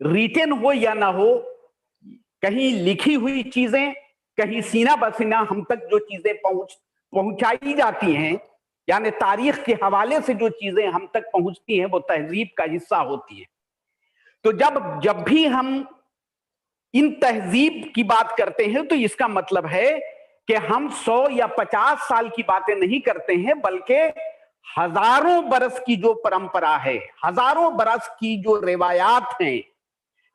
Retain हो या ना हो, कहीं लिखी हुई चीजें, कहीं सीना बसीना हम तक जो चीजें पहुंचाई जाती हैं, यानी तारीख के हवाले से जो चीजें हम तक पहुंचती हैं, वो तहजीब का हिस्सा होती है। तो जब भी हम इन तहजीब की बात करते हैं तो इसका मतलब है कि हम 100 या 50 साल की बातें नहीं करते हैं, बल्कि हजारों बरस की जो परंपरा है, हजारों बरस की जो रिवायात हैं,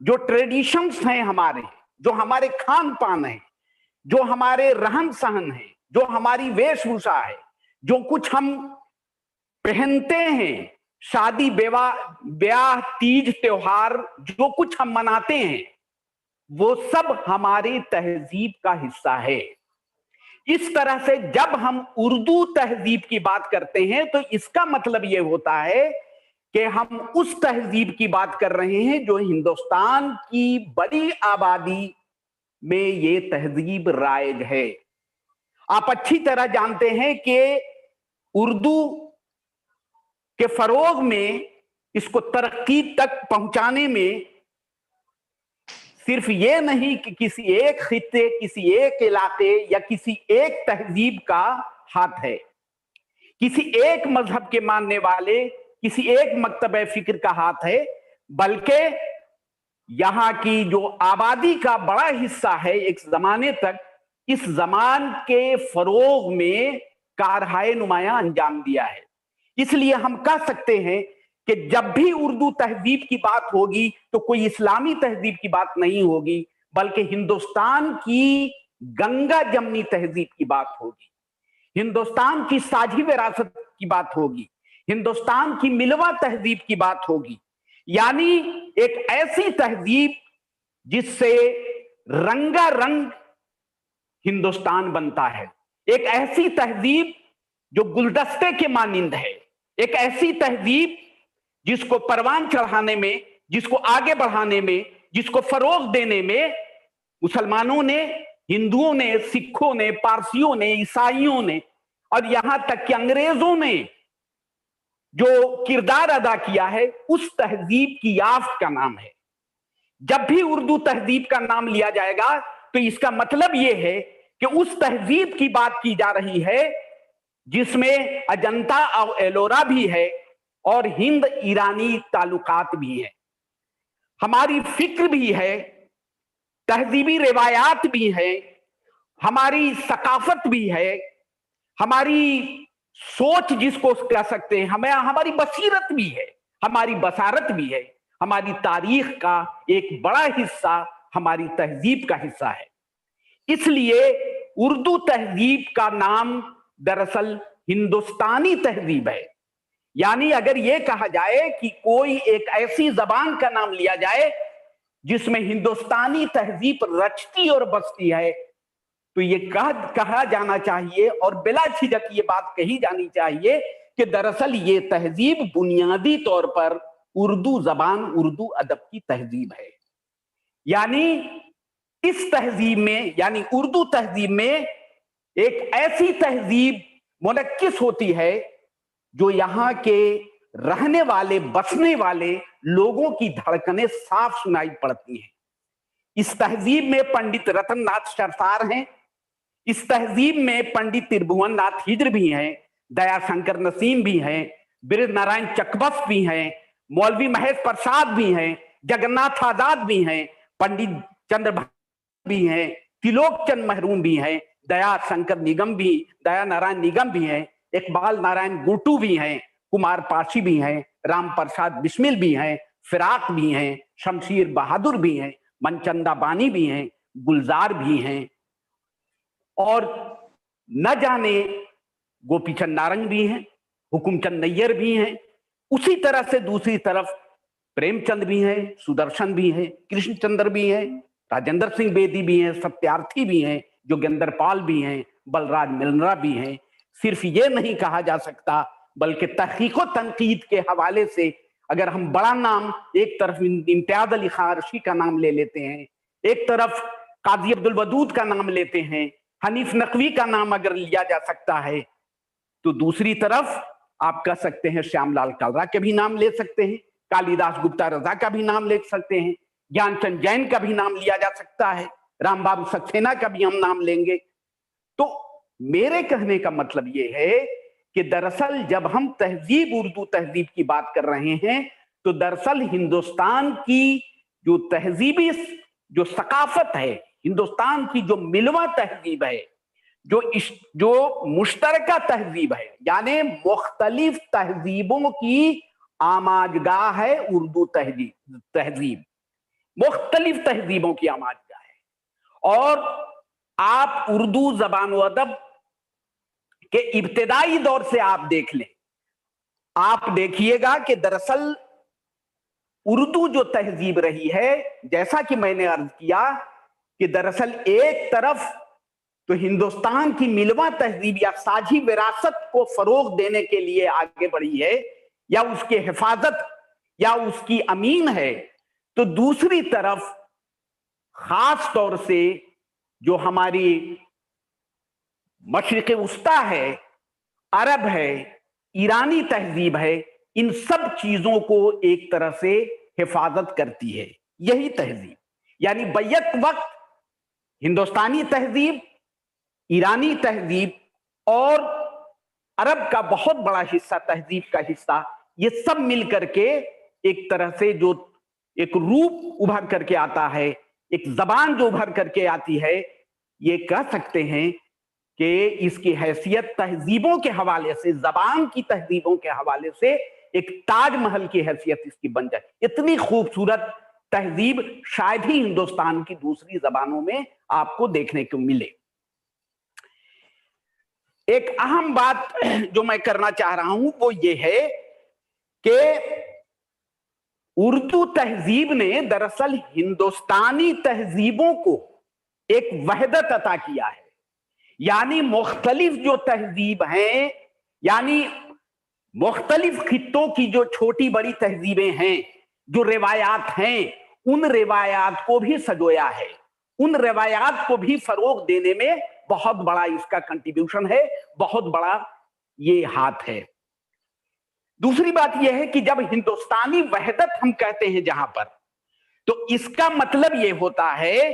जो ट्रेडिशंस हैं हमारे, जो हमारे खान पान है, जो हमारे रहन सहन है, जो हमारी वेशभूषा है, जो कुछ हम पहनते हैं, शादी ब्याह तीज त्योहार जो कुछ हम मनाते हैं, वो सब हमारी तहजीब का हिस्सा है। इस तरह से जब हम उर्दू तहजीब की बात करते हैं तो इसका मतलब यह होता है कि हम उस तहजीब की बात कर रहे हैं जो हिंदुस्तान की बड़ी आबादी में ये तहजीब राइज है। आप अच्छी तरह जानते हैं कि उर्दू के फरोग में, इसको तरक्की तक पहुंचाने में सिर्फ ये नहीं कि किसी एक खित्ते, किसी एक इलाके या किसी एक तहजीब का हाथ है, किसी एक मजहब के मानने वाले, किसी एक मकतब फिक्र का हाथ है, बल्कि यहां की जो आबादी का बड़ा हिस्सा है एक जमाने तक इस जमान के फरोग में कारहाय नुमाया अंजाम दिया है। इसलिए हम कह सकते हैं कि जब भी उर्दू तहजीब की बात होगी तो कोई इस्लामी तहजीब की बात नहीं होगी, बल्कि हिंदुस्तान की गंगा जमनी तहजीब की बात होगी, हिंदुस्तान की साझी विरासत की बात होगी, हिंदुस्तान की मिलवा तहजीब की बात होगी। यानी एक ऐसी तहजीब जिससे रंगारंग हिंदुस्तान बनता है, एक ऐसी तहजीब जो गुलदस्ते के मानिंद है, एक ऐसी तहजीब जिसको परवान चढ़ाने में, जिसको आगे बढ़ाने में, जिसको फरोग देने में मुसलमानों ने, हिंदुओं ने, सिखों ने, पारसियों ने, ईसाइयों ने और यहां तक कि अंग्रेजों ने जो किरदार अदा किया है, उस तहजीब की याफ्त का नाम है। जब भी उर्दू तहजीब का नाम लिया जाएगा तो इसका मतलब यह है कि उस तहजीब की बात की जा रही है जिसमें अजंता और एलोरा भी है और हिंद ईरानी ताल्लुकात भी है, हमारी फिक्र भी है, तहजीबी रिवायात भी है, हमारी सकाफत भी है, हमारी सोच जिसको कह सकते हैं, हमारी बसीरत भी है, हमारी बसारत भी है, हमारी तारीख का एक बड़ा हिस्सा हमारी तहजीब का हिस्सा है। इसलिए उर्दू तहजीब का नाम दरअसल हिंदुस्तानी तहजीब है। यानी अगर यह कहा जाए कि कोई एक ऐसी जबान का नाम लिया जाए जिसमें हिंदुस्तानी तहजीब रचती और बसती है, तो ये कहा जाना चाहिए और बिला झिझक ये बात कही जानी चाहिए कि दरअसल ये तहजीब बुनियादी तौर पर उर्दू जबान, उर्दू अदब की तहजीब है। यानी इस तहजीब में, यानी उर्दू तहजीब में एक ऐसी तहजीब मुनक्किस होती है जो यहां के रहने वाले, बसने वाले लोगों की धड़कनें साफ सुनाई पड़ती हैं। इस तहजीब में पंडित रतन नाथ सरसार हैं, इस तहजीब में पंडित त्रिभुवन नाथ हिज्र भी हैं, दया शंकर नसीम भी हैं, बृज नारायण चकबस भी हैं, मौलवी महेश प्रसाद भी हैं, जगन्नाथ आजाद भी हैं, पंडित चंद्र भी हैं, तिलोक चंद महरूम भी हैं, दया शंकर निगम भी, दया नारायण निगम भी हैं, इकबाल नारायण गुटू भी हैं, कुमार पाशी भी हैं, राम प्रसाद बिस्मिल भी हैं, फिराक भी हैं, शमशीर बहादुर भी हैं, मनचंदा बानी भी हैं, गुलजार भी हैं और न जाने गोपीचंद नारंग भी हैं, हुकुमचंद नैयर भी हैं। उसी तरह से दूसरी तरफ प्रेमचंद भी हैं, सुदर्शन भी हैं, कृष्णचंद्र भी हैं, राजेंद्र सिंह बेदी भी हैं, सत्यार्थी भी हैं, जोगेंद्र पाल भी हैं, बलराज मिलनरा भी हैं। सिर्फ ये नहीं कहा जा सकता, बल्कि तहकीक व तनकीद के हवाले से अगर हम बड़ा नाम, एक तरफ इम्तियाज अली खारशी का नाम ले लेते हैं, एक तरफ काजी अब्दुल वदूद का नाम लेते हैं, हनीफ नकवी का नाम अगर लिया जा सकता है, तो दूसरी तरफ आप कह सकते हैं श्यामलाल कालरा के भी नाम ले सकते हैं, कालिदास गुप्ता रजा का भी नाम ले सकते हैं, ज्ञानचंद जैन का भी नाम लिया जा सकता है, राम बाबू सक्सेना का भी हम नाम लेंगे। तो मेरे कहने का मतलब ये है कि दरअसल जब हम तहजीब, उर्दू तहजीब की बात कर रहे हैं, तो दरअसल हिंदुस्तान की जो तहजीबी, जो सकाफत है, हिंदुस्तान की जो मिलवा तहजीब है, जो मुश्तरका तहजीब है, यानी मुख्तलिफ तहजीबों की आमाजगाह है उर्दू तहजीब, मुख्तलिफ तहजीबों की आमाजगाह है। और आप उर्दू जबान व अदब के इब्तिदाई दौर से आप देख लें, आप देखिएगा कि दरअसल उर्दू जो तहजीब रही है, जैसा कि मैंने अर्ज किया कि दरअसल एक तरफ तो हिंदुस्तान की मिलवा तहजीब या साझी विरासत को फरोग देने के लिए आगे बढ़ी है, या उसकी हिफाजत या उसकी अमीन है, तो दूसरी तरफ खास तौर से जो हमारी मशरिक़ वस्ता है, अरब है, ईरानी तहजीब है, इन सब चीजों को एक तरह से हिफाजत करती है यही तहजीब। यानी बैक वक्त हिंदुस्तानी तहजीब, ईरानी तहजीब और अरब का बहुत बड़ा हिस्सा, तहजीब का हिस्सा, ये सब मिलकर के एक तरह से जो एक रूप उभर करके आता है, एक जबान जो उभर करके आती है, ये कह सकते हैं कि इसकी हैसियत तहजीबों के हवाले से, जबान की तहजीबों के हवाले से एक ताजमहल की हैसियत इसकी बन जाए। इतनी खूबसूरत तहजीब शायद ही हिंदुस्तान की दूसरी जबानों में आपको देखने को मिले। एक अहम बात जो मैं करना चाह रहा हूं वो ये है कि उर्दू तहजीब ने दरअसल हिंदुस्तानी तहजीबों को एक वहदत अता किया है। यानी मुख्तलिफ जो तहजीब हैं, यानी मुख्तलिफ खित्तों की जो छोटी बड़ी तहजीबें हैं, जो रिवायात हैं, उन रिवायात को भी सजोया है, उन रिवायात को भी फरोग देने में बहुत बड़ा इसका कंट्रीब्यूशन है, बहुत बड़ा ये हाथ है। दूसरी बात यह है कि जब हिंदुस्तानी वहदत हम कहते हैं जहां पर, तो इसका मतलब यह होता है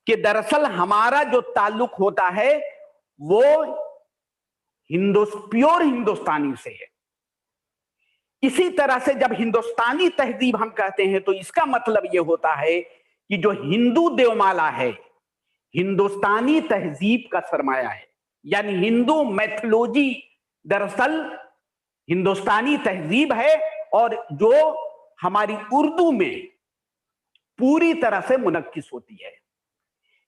कि दरअसल हमारा जो ताल्लुक होता है वो प्योर हिंदुस्तानी से है। इसी तरह से जब हिंदुस्तानी तहजीब हम कहते हैं तो इसका मतलब यह होता है कि जो हिंदू देवमाला है, हिंदुस्तानी तहजीब का सरमाया है। यानी हिंदू मैथोलॉजी दरअसल हिंदुस्तानी तहजीब है, और जो हमारी उर्दू में पूरी तरह से मुनक्किस होती है।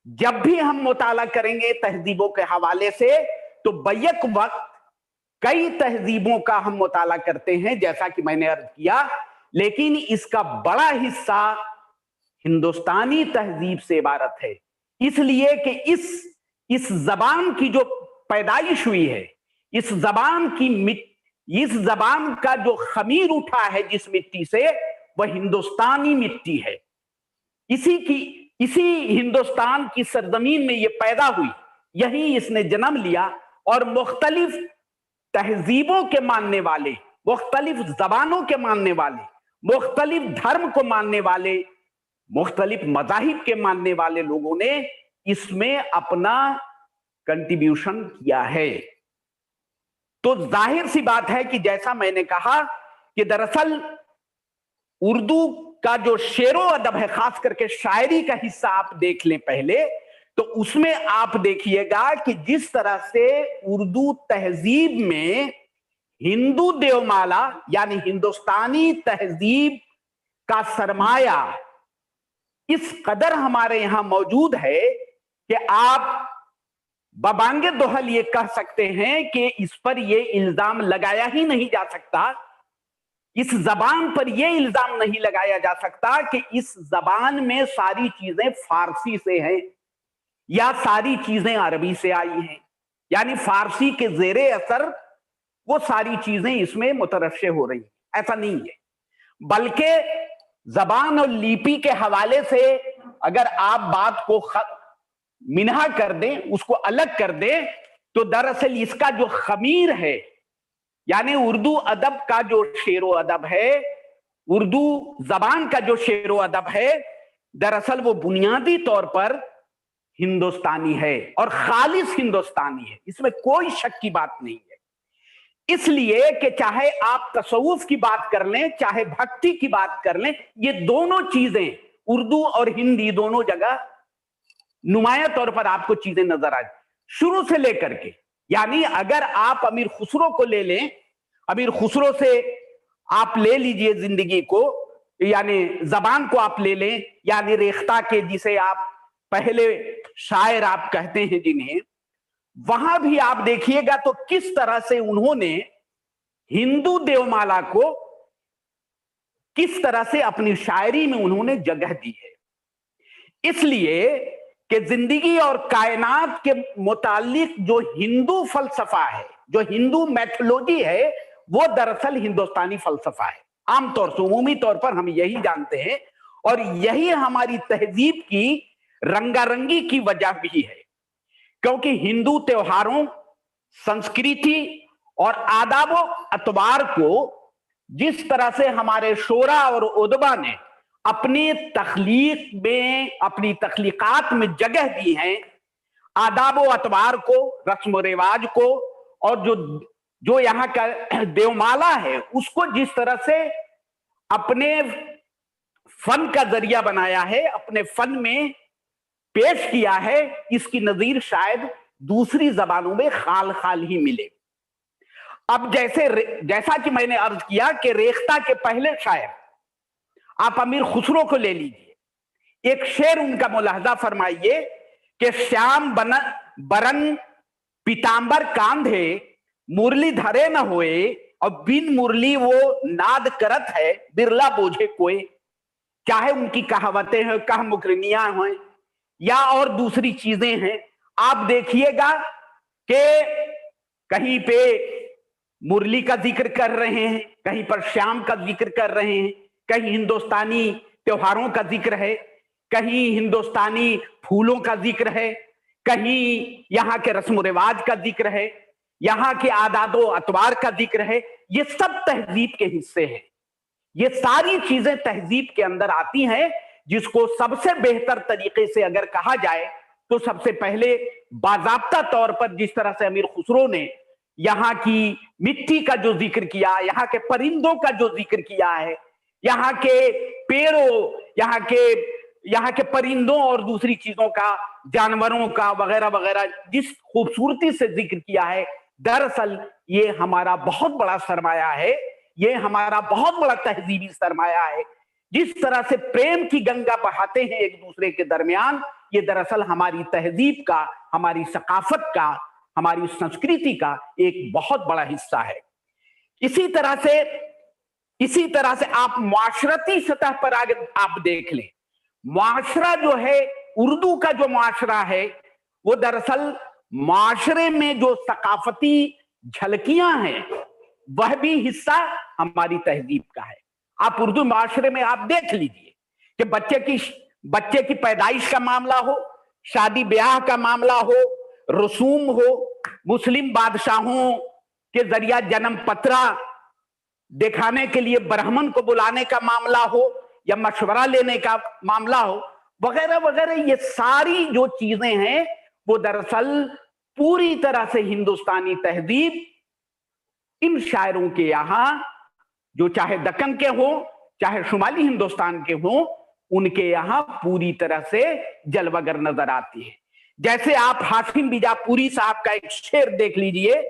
जब भी हम मुताला करेंगे तहजीबों के हवाले से, तो बैक वक्त कई तहजीबों का हम मुताला करते हैं, जैसा कि मैंने अर्ज किया, लेकिन इसका बड़ा हिस्सा हिंदुस्तानी तहजीब से इबारत है। इसलिए कि इस जबान की जो पैदाइश हुई है, इस जबान का जो खमीर उठा है जिस मिट्टी से, वह हिंदुस्तानी मिट्टी है। इसी हिंदुस्तान की सरजमीन में ये पैदा हुई, यही इसने जन्म लिया, और मुख्तलिफ तहजीबों के मानने वाले, मुख्तलिफ जबानों के मानने वाले, मुख्तलिफ धर्म को मानने वाले, मुख्तलिफ मजाहिब के मानने वाले लोगों ने इसमें अपना कंट्रीब्यूशन किया है। तो जाहिर सी बात है कि जैसा मैंने कहा कि दरअसल उर्दू का जो शेरो अदब है, खास करके शायरी का हिस्सा आप देख लें पहले, तो उसमें आप देखिएगा कि जिस तरह से उर्दू तहजीब में हिंदू देवमाला यानी हिंदुस्तानी तहजीब का सरमाया इस कदर हमारे यहां मौजूद है कि आप बबांगे दोहल ये कह सकते हैं कि इस पर यह इल्जाम लगाया ही नहीं जा सकता, इस जबान पर यह इल्जाम नहीं लगाया जा सकता कि इस जबान में सारी चीजें फारसी से हैं या सारी चीजें अरबी से आई हैं, यानी फारसी के जेरे असर वो सारी चीजें इसमें मुतरश्शे हो रही हैं। ऐसा नहीं है, बल्कि जबान और लिपि के हवाले से अगर आप बात को मिनहा कर दें, उसको अलग कर दें, तो दरअसल इसका जो खमीर है, यानी उर्दू अदब का जो शेरो अदब है, उर्दू जबान का जो शेर व अदब है दरअसल वो बुनियादी तौर पर हिंदुस्तानी है और खालिस हिंदुस्तानी है, इसमें कोई शक की बात नहीं है। इसलिए कि चाहे आप तसव्वुफ की बात कर लें, चाहे भक्ति की बात कर लें, ये दोनों चीजें उर्दू और हिंदी दोनों जगह नुमाया तौर पर आपको चीजें नजर आए शुरू से लेकर के। यानी अगर आप अमीर खुसरो को ले लें, अमीर खुसरो से आप ले लीजिए जिंदगी को, यानी जबान को आप ले लें, यानी रेख्ता के जिसे आप पहले शायर आप कहते हैं जिन्हें, वहां भी आप देखिएगा तो किस तरह से उन्होंने हिंदू देवमाला को किस तरह से अपनी शायरी में उन्होंने जगह दी है। इसलिए कि जिंदगी और कायनात के मुतालिक जो हिंदू फलसफा है, जो हिंदू मैथोलॉजी है, वो दरअसल हिंदुस्तानी फलसफा है। आमतौर से उमूमी तौर पर हम यही जानते हैं और यही हमारी तहजीब की रंगारंगी की वजह भी है, क्योंकि हिंदू त्योहारों, संस्कृति और आदाबो अतवार को जिस तरह से हमारे शोरा और उदबा ने अपनी तख्लीक में, अपनी तख्लीकात में जगह दी है, आदाब व अतवार को, रस्म व रिवाज को, और जो यहाँ का देवमाला है उसको जिस तरह से अपने फन का जरिया बनाया है, अपने फन में पेश किया है, इसकी नजीर शायद दूसरी जबानों में खाल खाल ही मिले। अब जैसा कि मैंने अर्ज किया कि रेख्ता के पहले शायर आप अमीर खुसरो को ले लीजिए, एक शेर उनका मुलाहजा फरमाइए कि श्याम बरन पीतांबर कांधे मुरली धरे न होए और बिन मुरली वो नाद करत है बिरला बोझे कोई। चाहे उनकी कहावतें हैं, कह मुकरनियां हैं या और दूसरी चीजें हैं, आप देखिएगा कि कहीं पे मुरली का जिक्र कर रहे हैं, कहीं पर श्याम का जिक्र कर रहे हैं, कहीं हिंदुस्तानी त्योहारों का जिक्र है, कहीं हिंदुस्तानी फूलों का जिक्र है, कहीं यहाँ के रस्म रिवाज का जिक्र है, यहाँ के आदादो अतवार का जिक्र है। ये सब तहजीब के हिस्से हैं, ये सारी चीजें तहजीब के अंदर आती हैं, जिसको सबसे बेहतर तरीके से अगर कहा जाए तो सबसे पहले बाजाब्ता तौर पर जिस तरह से अमीर खुसरो ने यहाँ की मिट्टी का जो जिक्र किया, यहाँ के परिंदों का जो जिक्र किया है, यहाँ के पेड़ों, यहाँ के परिंदों और दूसरी चीजों का, जानवरों का वगैरह वगैरह जिस खूबसूरती से जिक्र किया है, दरअसल ये हमारा बहुत बड़ा सरमाया है, ये हमारा बहुत बड़ा तहजीबी सरमाया है। जिस तरह से प्रेम की गंगा बहाते हैं एक दूसरे के दरमियान, ये दरअसल हमारी तहजीब का, हमारी सकाफत का, हमारी संस्कृति का एक बहुत बड़ा हिस्सा है। इसी तरह से आप मुआशरती सतह पर आगे आप देख लें, मुआशरा जो है, उर्दू का जो मुआशरा है, वो दरअसल मुआशरे में जो सकाफती झलकियां हैं वह भी हिस्सा हमारी तहजीब का है। आप उर्दू मुआशरे में आप देख लीजिए कि बच्चे की पैदाइश का मामला हो, शादी ब्याह का मामला हो, रसूम हो, मुस्लिम बादशाहों के जरिया जन्म पत्रा दिखाने के लिए ब्राह्मण को बुलाने का मामला हो या मशवरा लेने का मामला हो, वगैरह वगैरह, ये सारी जो चीजें हैं वो दरअसल पूरी तरह से हिंदुस्तानी तहजीब इन शायरों के यहां, जो चाहे दक्कन के हो चाहे शुमाली हिंदुस्तान के हो, उनके यहां पूरी तरह से जलवागर नजर आती है। जैसे आप हाशिम बीजापुरी साहब का एक शेर देख लीजिए,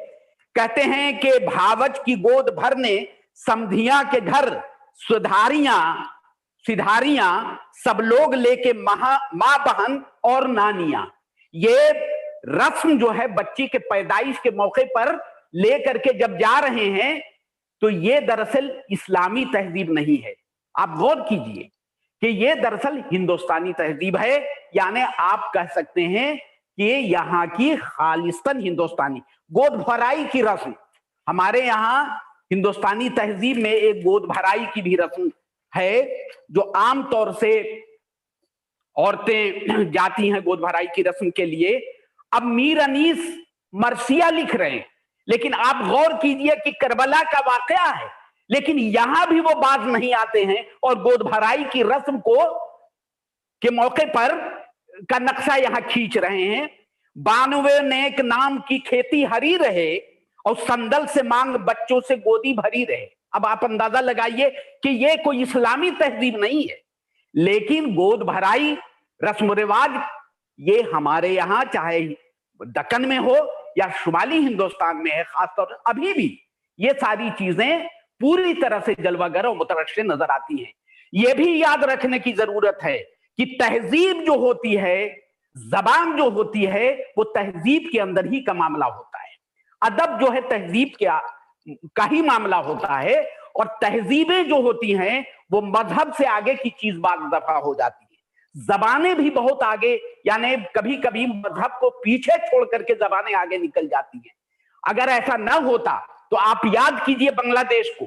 कहते हैं कि भावच की गोद भरने समधिया के घर सिधारियां सब लोग लेके मां बहन और नानियां। ये रस्म जो है बच्ची के पैदाइश के मौके पर लेकर के जब जा रहे हैं, तो ये दरअसल इस्लामी तहजीब नहीं है। आप गौर कीजिए कि ये दरअसल हिंदुस्तानी तहजीब है, यानी आप कह सकते हैं कि यहाँ की खालिस्तन हिंदुस्तानी गोद भराई की रस्म। हमारे यहाँ हिंदुस्तानी तहजीब में एक गोद भराई की भी रस्म है, जो आमतौर से औरतें जाती हैं गोद भराई की रस्म के लिए। अब मीर अनीस मरसिया लिख रहे हैं, लेकिन आप गौर कीजिए कि करबला का वाकया है, लेकिन यहां भी वो बाज नहीं आते हैं और गोद भराई की रस्म को के मौके पर का नक्शा यहां खींच रहे हैं। 92 नेक नाम की खेती हरी रहे और संदल से मांग बच्चों से गोदी भरी रहे। अब आप अंदाजा लगाइए कि ये कोई इस्लामी तहजीब नहीं है, लेकिन गोद भराई रस्म रिवाज ये हमारे यहां चाहे दक्कन में हो या शुमाली हिंदुस्तान में है, खासतौर पर अभी भी ये सारी चीजें पूरी तरह से जलवागर और मुतरश्शिर नजर आती हैं। ये भी याद रखने की जरूरत है कि तहजीब जो होती है, जबान जो होती है, वो तहजीब के अंदर ही का मामला होता है। अदब जो है तहजीब का ही मामला होता है, और तहजीबें जो होती हैं वो मजहब से आगे की चीज बाद दफा हो जाती है। जबानें भी बहुत आगे, यानी कभी कभी मजहब को पीछे छोड़ करके जबानें आगे निकल जाती हैं। अगर ऐसा न होता तो आप याद कीजिए बांग्लादेश को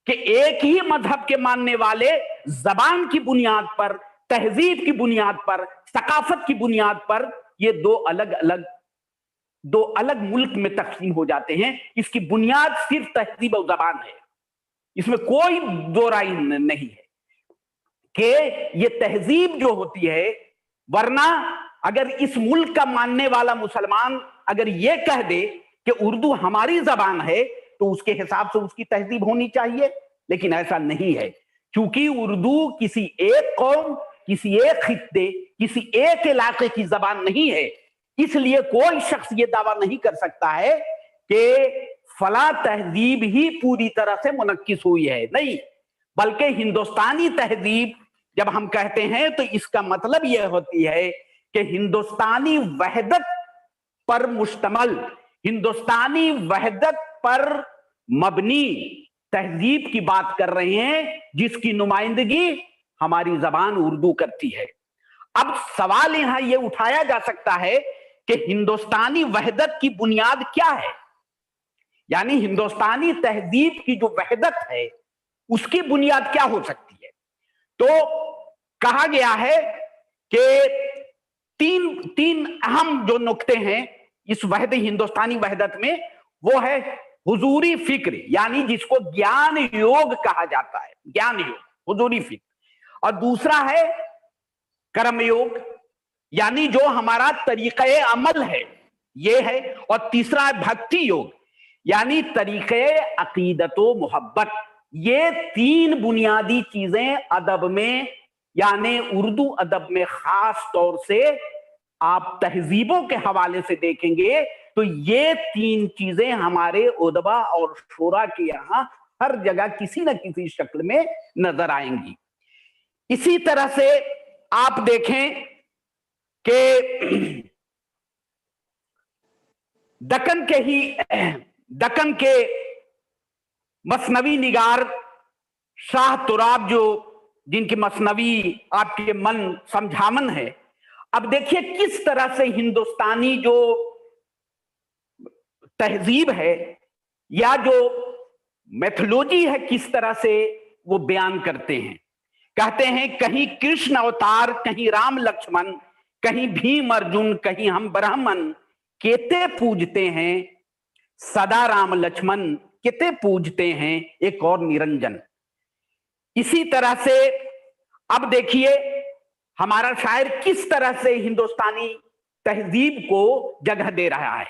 कि एक ही मजहब के मानने वाले जबान की बुनियाद पर, तहजीब की बुनियाद पर, सकाफत की बुनियाद पर ये दो अलग मुल्क में तकसीम हो जाते हैं। इसकी बुनियाद सिर्फ तहजीब और जबान है, इसमें कोई दो राय नहीं है कि ये तहजीब जो होती है। वरना अगर इस मुल्क का मानने वाला मुसलमान अगर ये कह दे कि उर्दू हमारी जबान है तो उसके हिसाब से उसकी तहजीब होनी चाहिए, लेकिन ऐसा नहीं है, क्योंकि उर्दू किसी एक कौम, किसी एक खित्ते, किसी एक इलाके की जबान नहीं है। इसलिए कोई शख्स ये दावा नहीं कर सकता है कि फला तहजीब ही पूरी तरह से मुनक्किस हुई है, नहीं, बल्कि हिंदुस्तानी तहजीब जब हम कहते हैं तो इसका मतलब यह होती है कि हिंदुस्तानी वहदत पर मुश्तमल, हिंदुस्तानी वहदत पर मबनी तहजीब की बात कर रहे हैं, जिसकी नुमाइंदगी हमारी जबान उर्दू करती है। अब सवाल यहां यह उठाया जा सकता है कि हिंदुस्तानी वहदत की बुनियाद क्या है, यानी हिंदुस्तानी तहजीब की जो वहदत है उसकी बुनियाद क्या हो सकती है। तो कहा गया है कि तीन अहम जो नुक्ते हैं इस हिंदुस्तानी वहदत में, वो है हुजूरी फिक्र, यानी जिसको ज्ञान योग कहा जाता है, ज्ञान योग, हुजूरी फिक्र, और दूसरा है कर्म योग, यानी जो हमारा तरीक़े अमल है ये है, और तीसरा है भक्ति योग, यानी तरीक़े अकीदत व मोहब्बत। ये तीन बुनियादी चीजें अदब में, यानी उर्दू अदब में खास तौर से आप तहजीबों के हवाले से देखेंगे तो ये तीन चीजें हमारे उदबा और शोरा के यहां हर जगह किसी न किसी शक्ल में नजर आएंगी। इसी तरह से आप देखें कि दक्कन के मसनवी निगार शाह तुराब, जो जिनकी मसनवी आपके मन समझामन है, अब देखिए किस तरह से हिंदुस्तानी जो तहजीब है या जो मैथोलॉजी है किस तरह से वो बयान करते हैं। कहते हैं कहीं कृष्ण अवतार, कहीं राम लक्ष्मण, कहीं भीम अर्जुन, कहीं हम ब्राह्मण, केते पूजते हैं सदा राम लक्ष्मण, केते पूजते हैं एक और निरंजन। इसी तरह से अब देखिए हमारा शायर किस तरह से हिंदुस्तानी तहजीब को जगह दे रहा है।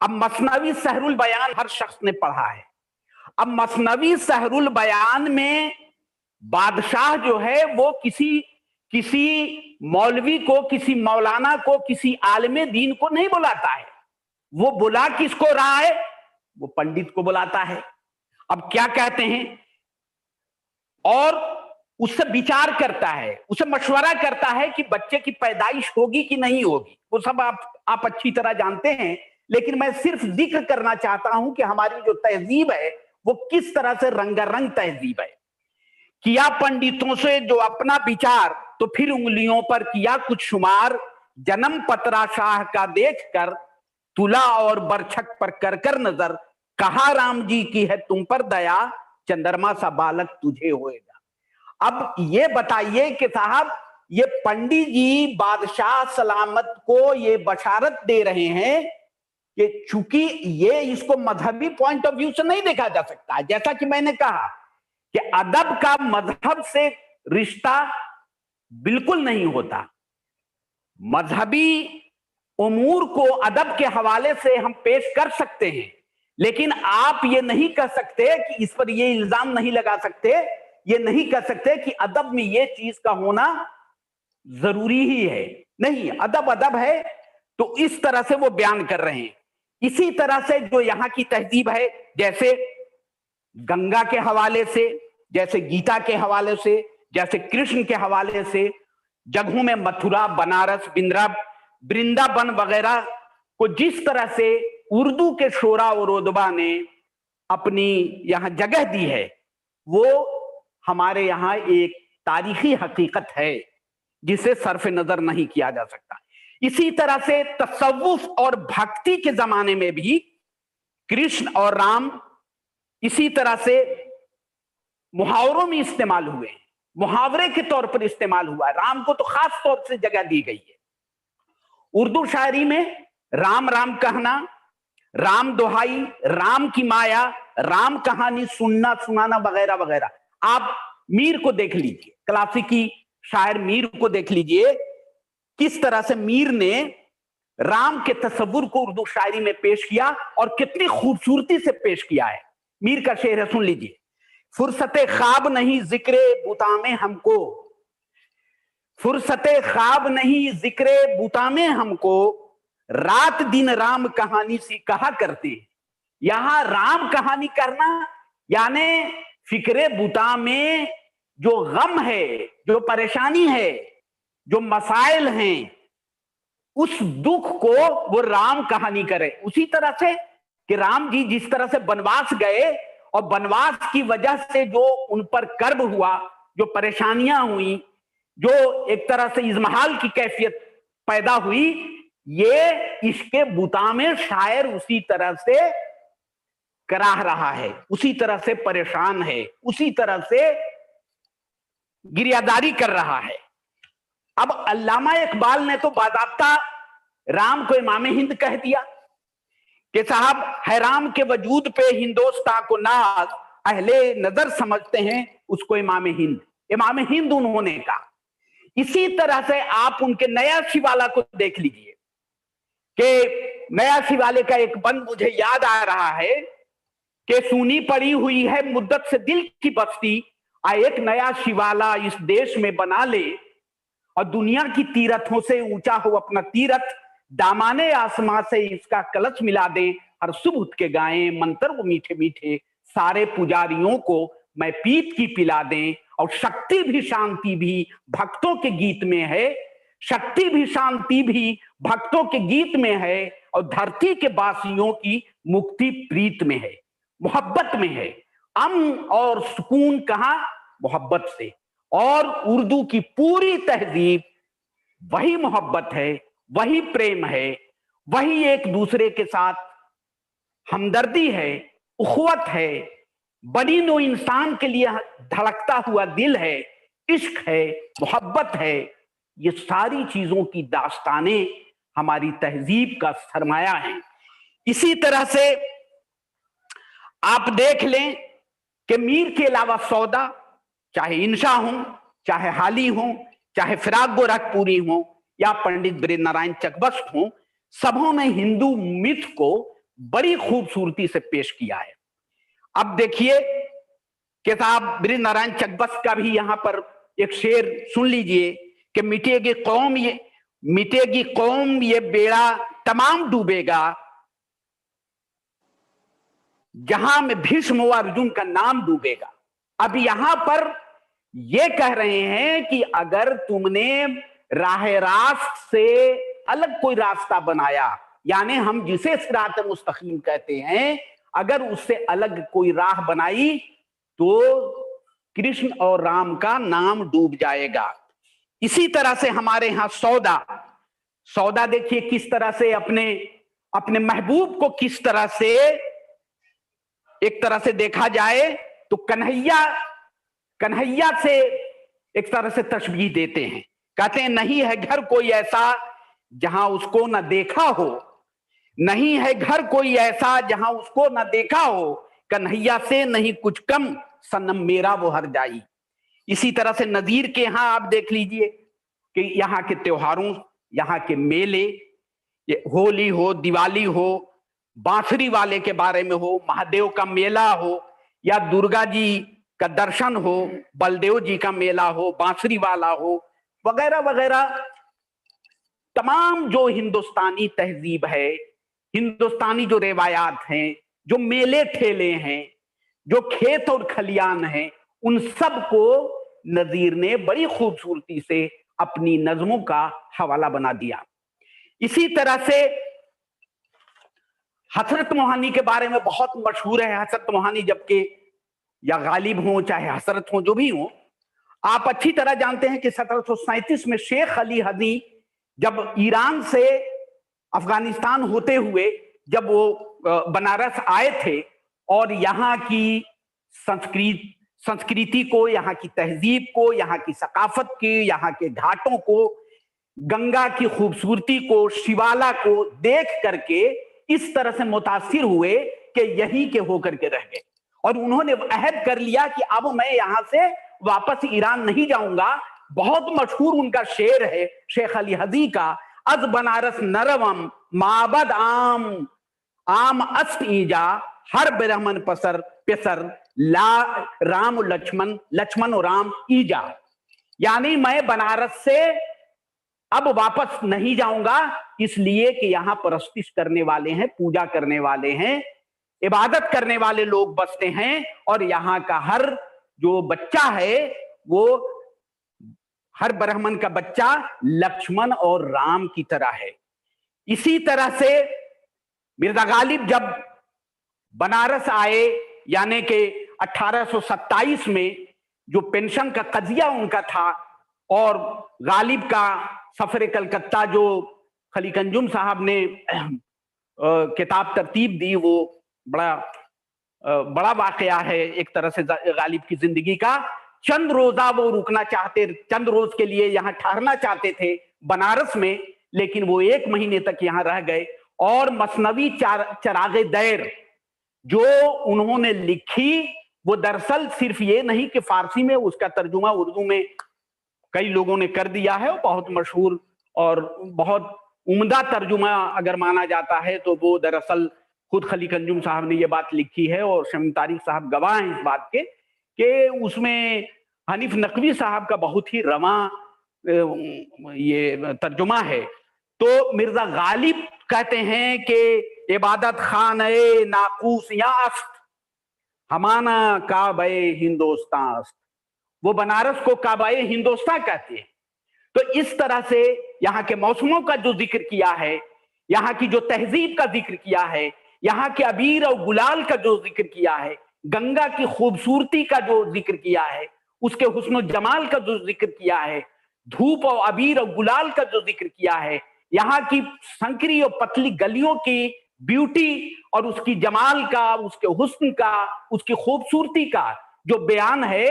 अब मसनवी सहरुल बयान हर शख्स ने पढ़ा है। अब मसनवी सहरुल बयान में बादशाह जो है वो किसी मौलवी को, किसी मौलाना को, किसी आलिम दीन को नहीं बुलाता है। वो बुला किसको रहा है? वो पंडित को बुलाता है। अब क्या कहते हैं, और उससे विचार करता है, उससे मशवरा करता है कि बच्चे की पैदाइश होगी कि नहीं होगी। वो सब आप अच्छी तरह जानते हैं, लेकिन मैं सिर्फ जिक्र करना चाहता हूं कि हमारी जो तहजीब है वो किस तरह से रंगारंग तहजीब है। किया पंडितों से जो अपना विचार, तो फिर उंगलियों पर किया कुछ शुमार, जन्म पतरा शाह का देख कर तुला और बरछक पर कर कर नजर, कहा राम जी की है तुम पर दया, चंद्रमा सा बालक तुझे होएगा। अब ये बताइए कि साहब ये पंडित जी बादशाह सलामत को ये बशारत दे रहे हैं कि चूंकि ये इसको मजहबी पॉइंट ऑफ व्यू से नहीं देखा जा सकता, जैसा कि मैंने कहा کہ ادب کا मजहब से रिश्ता बिल्कुल नहीं होता। मजहबी उमूर को अदब के हवाले से हम पेश कर सकते हैं, लेकिन आप ये नहीं कह सकते कि इस पर ये इल्जाम नहीं लगा सकते, ये नहीं कह सकते कि अदब में ये चीज का होना जरूरी ही है। नहीं, अदब अदब है। तो इस तरह से वो बयान कर रहे हैं। इसी तरह से जो यहाँ की तहजीब है, जैसे गंगा के हवाले से, जैसे गीता के हवाले से, जैसे कृष्ण के हवाले से, जगहों में मथुरा, बनारस, वृंदावन वगैरह को जिस तरह से उर्दू के शोरा और उदबा ने अपनी यहाँ जगह दी है, वो हमारे यहाँ एक तारीखी हकीकत है जिसे सर्फ नजर नहीं किया जा सकता। इसी तरह से तसव्वुफ और भक्ति के जमाने में भी कृष्ण और राम इसी तरह से मुहावरों में इस्तेमाल हुए हैं, मुहावरे के तौर पर इस्तेमाल हुआ है। राम को तो खास तौर से जगह दी गई है। उर्दू शायरी में राम राम कहना, राम दुहाई, राम की माया, राम कहानी सुनना सुनाना वगैरह वगैरह। आप मीर को देख लीजिए, क्लासिकी शायर मीर को देख लीजिए, किस तरह से मीर ने राम के तस्वुर को उर्दू शायरी में पेश किया और कितनी खूबसूरती से पेश किया है। मीर का शेर है, सुन लीजिए। फुर्सते ख्वाब नहीं जिक्रे बुता में हमको, फुर्सते ख्वाब नहीं जिक्रे बुता में हमको, रात दिन राम कहानी सी कहा करते। यहां राम कहानी करना यानी फिक्रे बुता में जो गम है, जो परेशानी है, जो मसाइल हैं, उस दुख को वो राम कहानी करे। उसी तरह से कि राम जी जिस तरह से वनवास गए और वनवास की वजह से जो उन पर कर्ब हुआ, जो परेशानियां हुई, जो एक तरह से इजमहाल की कैफियत पैदा हुई, ये इसके बुता में शायर उसी तरह से कराह रहा है, उसी तरह से परेशान है, उसी तरह से गिरियादारी कर रहा है। अब अल्लामा इकबाल ने तो बाज़ाब्ता राम को इमाम हिंद कह दिया कि साहब है राम के वजूद पे हिंदोस्तां को नाज, अहले नजर समझते हैं उसको इमाम हिंद उन्होंने कहा। इसी तरह से आप उनके नया शिवाला को देख लीजिए कि नया शिवाले का एक बंद मुझे याद आ रहा है कि सूनी पड़ी हुई है मुद्दत से दिल की बस्ती, एक नया शिवाला इस देश में बना ले और दुनिया की तीरथों से ऊंचा हो अपना तीरथ, दामाने आसमां से इसका कलश मिला दे, हर सुबह उठ के गाएं मंत्र वो मीठे मीठे, सारे पुजारियों को मैं पीत की पिला दें। और शक्ति भी शांति भी भक्तों के गीत में है, शक्ति भी शांति भी भक्तों के गीत में है, और धरती के वासियों की मुक्ति प्रीत में है, मोहब्बत में है। अमन और सुकून कहां? मोहब्बत से। और उर्दू की पूरी तहजीब वही मोहब्बत है, वही प्रेम है, वही एक दूसरे के साथ हमदर्दी है, उखवत है, बनी नो इंसान के लिए धड़कता हुआ दिल है, इश्क है, मोहब्बत है। ये सारी चीजों की दास्तानें हमारी तहजीब का सरमाया है। इसी तरह से आप देख लें कि मीर के अलावा सौदा, चाहे इंशा हो, चाहे हाली हो, चाहे फिराक गोरखपुरी हो या पंडित ब्रज नारायण चकबस्त हो, सबों ने हिंदू मिथ को बड़ी खूबसूरती से पेश किया है। अब देखिए कि साहब ब्रज नारायण चकबस्त का भी यहां पर एक शेर सुन लीजिए कि मिटेगी कौम ये बेड़ा तमाम डूबेगा, जहां में भीष्म व अर्जुन का नाम डूबेगा। अब यहां पर ये कह रहे हैं कि अगर तुमने राह रास्त से अलग कोई रास्ता बनाया, यानी हम जिसे सिरात मुस्तकीम कहते हैं, अगर उससे अलग कोई राह बनाई तो कृष्ण और राम का नाम डूब जाएगा। इसी तरह से हमारे यहां सौदा देखिए किस तरह से अपने महबूब को किस तरह से, एक तरह से देखा जाए तो कन्हैया से एक तरह से तशबीह देते हैं। कहते हैं नहीं है घर कोई ऐसा जहां उसको न देखा हो, नहीं है घर कोई ऐसा जहां उसको न देखा हो, कन्हैया से नहीं कुछ कम सनम मेरा वो हर जाई। इसी तरह से नजीर के यहाँ आप देख लीजिए कि यहाँ के त्योहारों, यहाँ के मेले, ये होली हो, दिवाली हो, बांसुरी वाले के बारे में हो, महादेव का मेला हो, या दुर्गा जी का दर्शन हो, बलदेव जी का मेला हो, बांसुरी वाला हो, वगैरह वगैरह तमाम जो हिंदुस्तानी तहजीब है, हिंदुस्तानी जो रिवायात हैं, जो मेले ठेले हैं, जो खेत और खलियान हैं, उन सब को नजीर ने बड़ी खूबसूरती से अपनी नज्मों का हवाला बना दिया। इसी तरह से हसरत मोहानी के बारे में बहुत मशहूर है। हसरत मोहानी जबकि या गालिब हो चाहे हसरत हो, जो भी हो, आप अच्छी तरह जानते हैं कि 1737 में शेख अली हदी जब ईरान से अफगानिस्तान होते हुए जब वो बनारस आए थे और यहाँ की संस्कृति को, यहाँ की तहजीब को, यहाँ की सकाफत की, यहाँ के घाटों को, गंगा की खूबसूरती को, शिवाला को देख करके इस तरह से मुतासिर हुए कि यहीं के होकर के रह गए और उन्होंने अहद कर लिया कि अब मैं यहां से वापस ईरान नहीं जाऊंगा। बहुत मशहूर उनका शेर है शेख अली हदी का, अज बनारस नरवम माबद आम आम अस्त ईजा हर ब्राह्मण पसर पेसर ला राम लक्ष्मण लक्ष्मण राम ईजा। यानी मैं बनारस से अब वापस नहीं जाऊंगा इसलिए कि यहां परस्तिश करने वाले हैं, पूजा करने वाले हैं, इबादत करने वाले लोग बसते हैं और यहाँ का हर जो बच्चा है वो हर ब्राह्मण का बच्चा लक्ष्मण और राम की तरह है। इसी तरह से मिर्जा गालिब जब बनारस आए, यानी कि 1827 में जो पेंशन का कजिया उनका था और गालिब का सफर कलकत्ता जो खलीक अंजुम साहब ने किताब तरतीब दी, वो बड़ा वाकया है एक तरह से गालिब की जिंदगी का। चंद रोजा वो रुकना चाहते, चंद रोज के लिए यहाँ ठहरना चाहते थे बनारस में, लेकिन वो 1 महीने तक यहाँ रह गए और मसनवी चरागे दैर जो उन्होंने लिखी वो दरअसल सिर्फ ये नहीं कि फारसी में, उसका तर्जुमा उर्दू में कई लोगों ने कर दिया है। बहुत मशहूर और बहुत उम्दा तर्जुमा अगर माना जाता है तो वो दरअसल खुद खलीक अंजुम साहब ने ये बात लिखी है और शमीम तारिक साहब गवाह हैं इस बात के कि उसमें हनीफ नकवी साहब का बहुत ही रवा ये तर्जुमा है। तो मिर्जा गालिब कहते हैं कि इबादत खाने नाकूस यास्त हमाना काबे हिंदुस्तान, वो बनारस को काबाए हिंदुस्तान कहते हैं। तो इस तरह से यहाँ के मौसमों का जो जिक्र किया है, यहाँ की जो तहजीब का जिक्र किया है, यहाँ के अबीर और गुलाल का जो जिक्र किया है, गंगा की खूबसूरती का जो जिक्र किया है, उसके हुस्न जमाल का जो जिक्र किया है, धूप और अबीर और गुलाल का जो जिक्र किया है, यहाँ की संकरी और पतली गलियों की ब्यूटी और उसकी जमाल का, उसके हुस्न का, उसकी खूबसूरती का जो बयान है,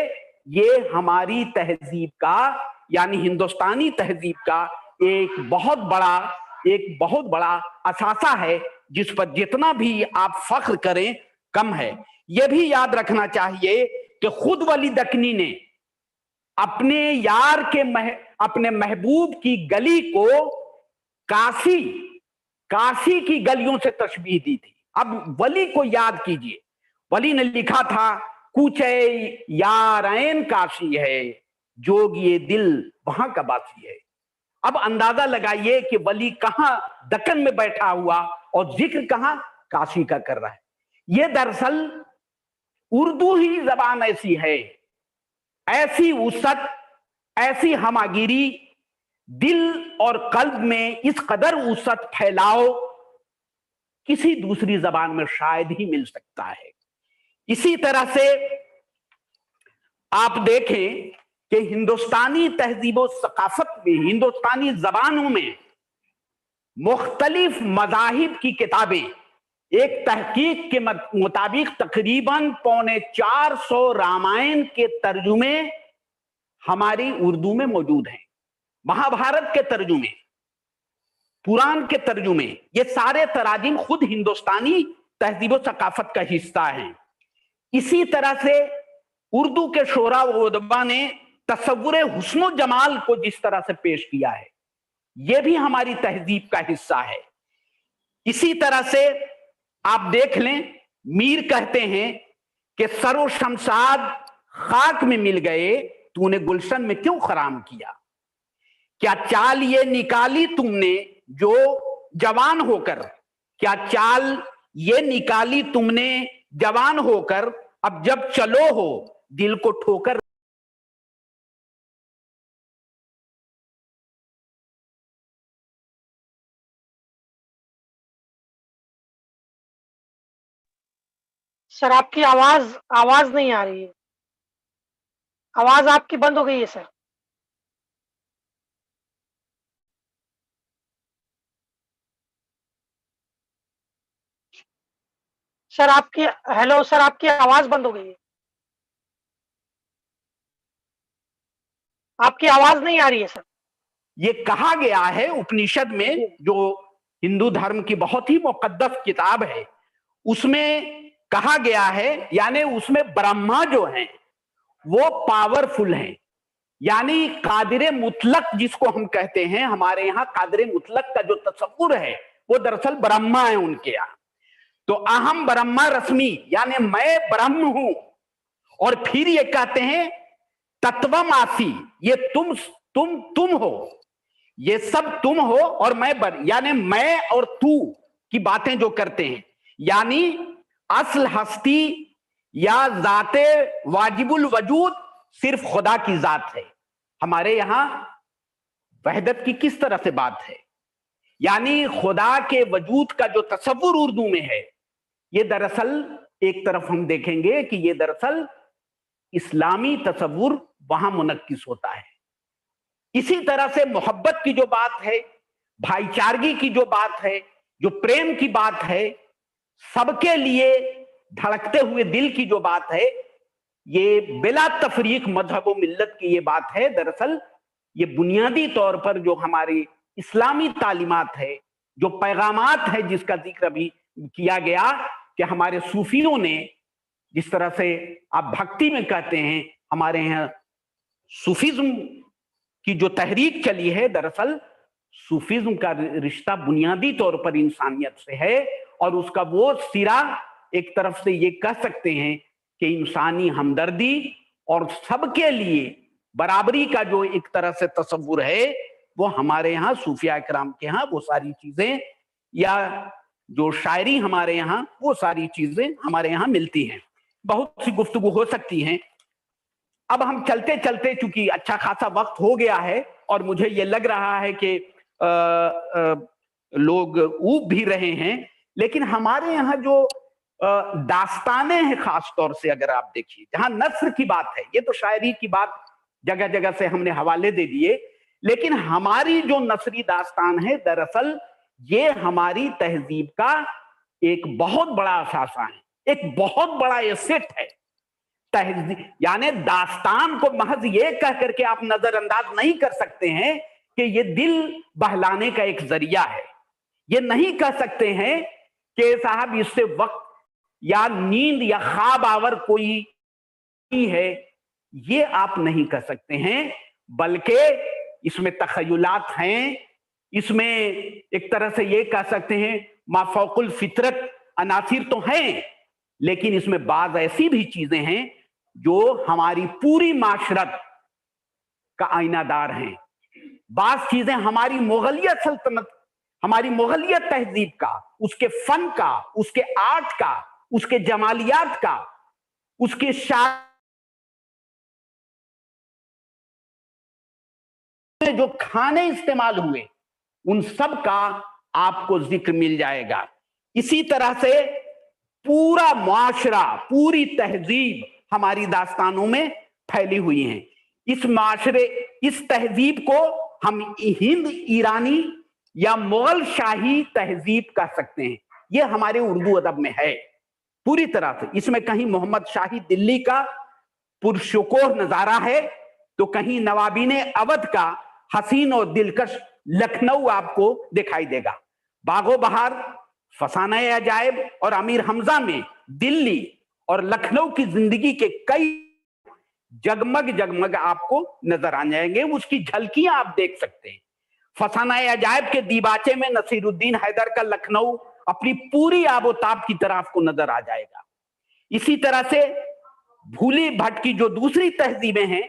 ये हमारी तहजीब का यानी हिंदुस्तानी तहजीब का एक बहुत बड़ा असासा है जिस पर जितना भी आप फख्र करें कम है। यह भी याद रखना चाहिए कि खुद वली दकनी ने अपने यार के अपने महबूब की गली को काशी की गलियों से तशबीह दी थी। अब वली को याद कीजिए, वली ने लिखा था कूचे यारैन काशी है, जोग ये दिल वहां का बासी है। अब अंदाजा लगाइए कि वली कहां दक्कन में बैठा हुआ और जिक्र कहां काशी का कर रहा है। यह दरअसल उर्दू ही जबान ऐसी है, ऐसी वुसअत, ऐसी हमागिरी, दिल और कल्ब में इस कदर वुसअत फैलाओ किसी दूसरी जबान में शायद ही मिल सकता है। इसी तरह से आप देखें कि हिंदुस्तानी तहजीब और सकाफत में, हिंदुस्तानी जबानों में मुख्तलिफ मज़ाहिब की किताबें, एक तहकीक के मुताबिक तकरीबन 450 रामायण के तर्जुमे हमारी उर्दू में मौजूद हैं। महाभारत के तर्जुमे, पुराण के तर्जुमे, ये सारे तराजिम खुद हिंदुस्तानी तहजीब और सकाफत का हिस्सा हैं। इसी तरह से उर्दू के शोरा व उदबा ने तसव्वुर हुस्न व जमाल को जिस तरह से पेश किया है, यह भी हमारी तहजीब का हिस्सा है। इसी तरह से आप देख लें, मीर कहते हैं कि सरो शमशाद खाक में मिल गए, तूने गुलशन में क्यों खराम किया। क्या चाल ये निकाली तुमने जो जवान होकर, क्या चाल ये निकाली तुमने जवान होकर, अब जब चलो हो दिल को ठोकर। सर आपकी आवाज नहीं आ रही है, आवाज आपकी बंद हो गई है सर। सर आपकी, हेलो सर, आपकी आवाज बंद हो गई है, आपकी आवाज नहीं आ रही है सर। ये कहा गया है उपनिषद में, जो हिंदू धर्म की बहुत ही मुकद्दस किताब है, उसमें कहा गया है, यानी उसमें ब्रह्मा जो हैं वो पावरफुल हैं, यानी कादिर मुतलक जिसको हम कहते हैं, हमारे यहाँ कादिर मुतलक का जो तसव्वुर है वो दरअसल ब्रह्मा है उनके यहाँ। तो अहम ब्रह्मा रश्मि, यानी मैं ब्रह्म हूं। और फिर ये कहते हैं तत्वमासी, ये तुम हो, ये सब तुम हो और मैं यानी मैं और तू की बातें जो करते हैं, यानी असल हस्ती या जाते वाजिबुल वजूद सिर्फ खुदा की जात है। हमारे यहां वहदत की किस तरह से बात है, यानी खुदा के वजूद का जो तसव्वुर उर्दू में है, ये दरअसल एक तरफ हम देखेंगे कि ये दरअसल इस्लामी तसव्वुर वहां मुनक्किस होता है। इसी तरह से मोहब्बत की जो बात है, भाईचारगी की जो बात है, जो प्रेम की बात है, सबके लिए धड़कते हुए दिल की जो बात है, ये बिला तफरीक मजहब व मिल्लत की ये बात है। दरअसल ये बुनियादी तौर पर जो हमारी इस्लामी तालीमात है, जो पैगामात है, जिसका जिक्र अभी किया गया कि हमारे सूफियों ने जिस तरह से आप भक्ति में कहते हैं, हमारे यहाँ सूफिज्म की जो तहरीक चली है, दरअसल सूफिज्म का रिश्ता बुनियादी तौर पर इंसानियत से है, और उसका वो सिरा एक तरफ से ये कह सकते हैं कि इंसानी हमदर्दी और सबके लिए बराबरी का जो एक तरह से तसव्वुर है, वो हमारे यहाँ सूफिया इकराम के यहाँ वो सारी चीजें, या जो शायरी हमारे यहाँ, वो सारी चीजें हमारे यहाँ मिलती हैं। बहुत सी गुफ्तगू हो सकती हैं। अब हम चलते चलते, चूंकि अच्छा खासा वक्त हो गया है और मुझे ये लग रहा है कि लोग ऊब भी रहे हैं, लेकिन हमारे यहाँ जो दास्ताने हैं, खास तौर से अगर आप देखिए, जहां नस्र की बात है, ये तो शायरी की बात जगह जगह से हमने हवाले दे दिए, लेकिन हमारी जो नसरी दास्तान है, दरअसल ये हमारी तहजीब का एक बहुत बड़ा असासा है, एक बहुत बड़ा एसेट है। तहजीब यानी दास्तान को महज ये कह करके आप नजरअंदाज नहीं कर सकते हैं कि ये दिल बहलाने का एक जरिया है। ये नहीं कह सकते हैं कि साहब इससे वक्त या नींद या ख्वाब आवर कोई है, ये आप नहीं कह सकते हैं, बल्कि इसमें तखयलात हैं, इसमें एक तरह से ये कह सकते हैं माफौकुल फितरत अनासिर तो हैं, लेकिन इसमें बाज ऐसी भी चीजें हैं जो हमारी पूरी माशरत का आईनादार हैं। बाज चीजें हमारी मुगलियत सल्तनत, हमारी मुगलियत तहजीब का, उसके फन का, उसके आर्ट का, उसके जमालियात का, उसके जो खाने इस्तेमाल हुए, उन सब का आपको जिक्र मिल जाएगा। इसी तरह से पूरा मुआशरा, पूरी तहजीब हमारी दास्तानों में फैली हुई है। इस माशरे, इस तहजीब को हम हिंद ईरानी या मुगल शाही तहजीब कह सकते हैं। ये हमारे उर्दू अदब में है पूरी तरह से। इसमें कहीं मोहम्मद शाही दिल्ली का पुरशुकोर नजारा है, तो कहीं नवाबीन अवध का हसीन और दिलकश लखनऊ आपको दिखाई देगा। बागो बहार, फसाना अजायब और अमीर हमजा में दिल्ली और लखनऊ की जिंदगी के कई जगमग जगमग आपको नजर आ जाएंगे, उसकी झलकियां आप देख सकते हैं। फसाना अजायब के दीबाचे में नसीरुद्दीन हैदर का लखनऊ अपनी पूरी आबोताब की तरह आपको नजर आ जाएगा। इसी तरह से भूली भटकी जो दूसरी तहजीबें हैं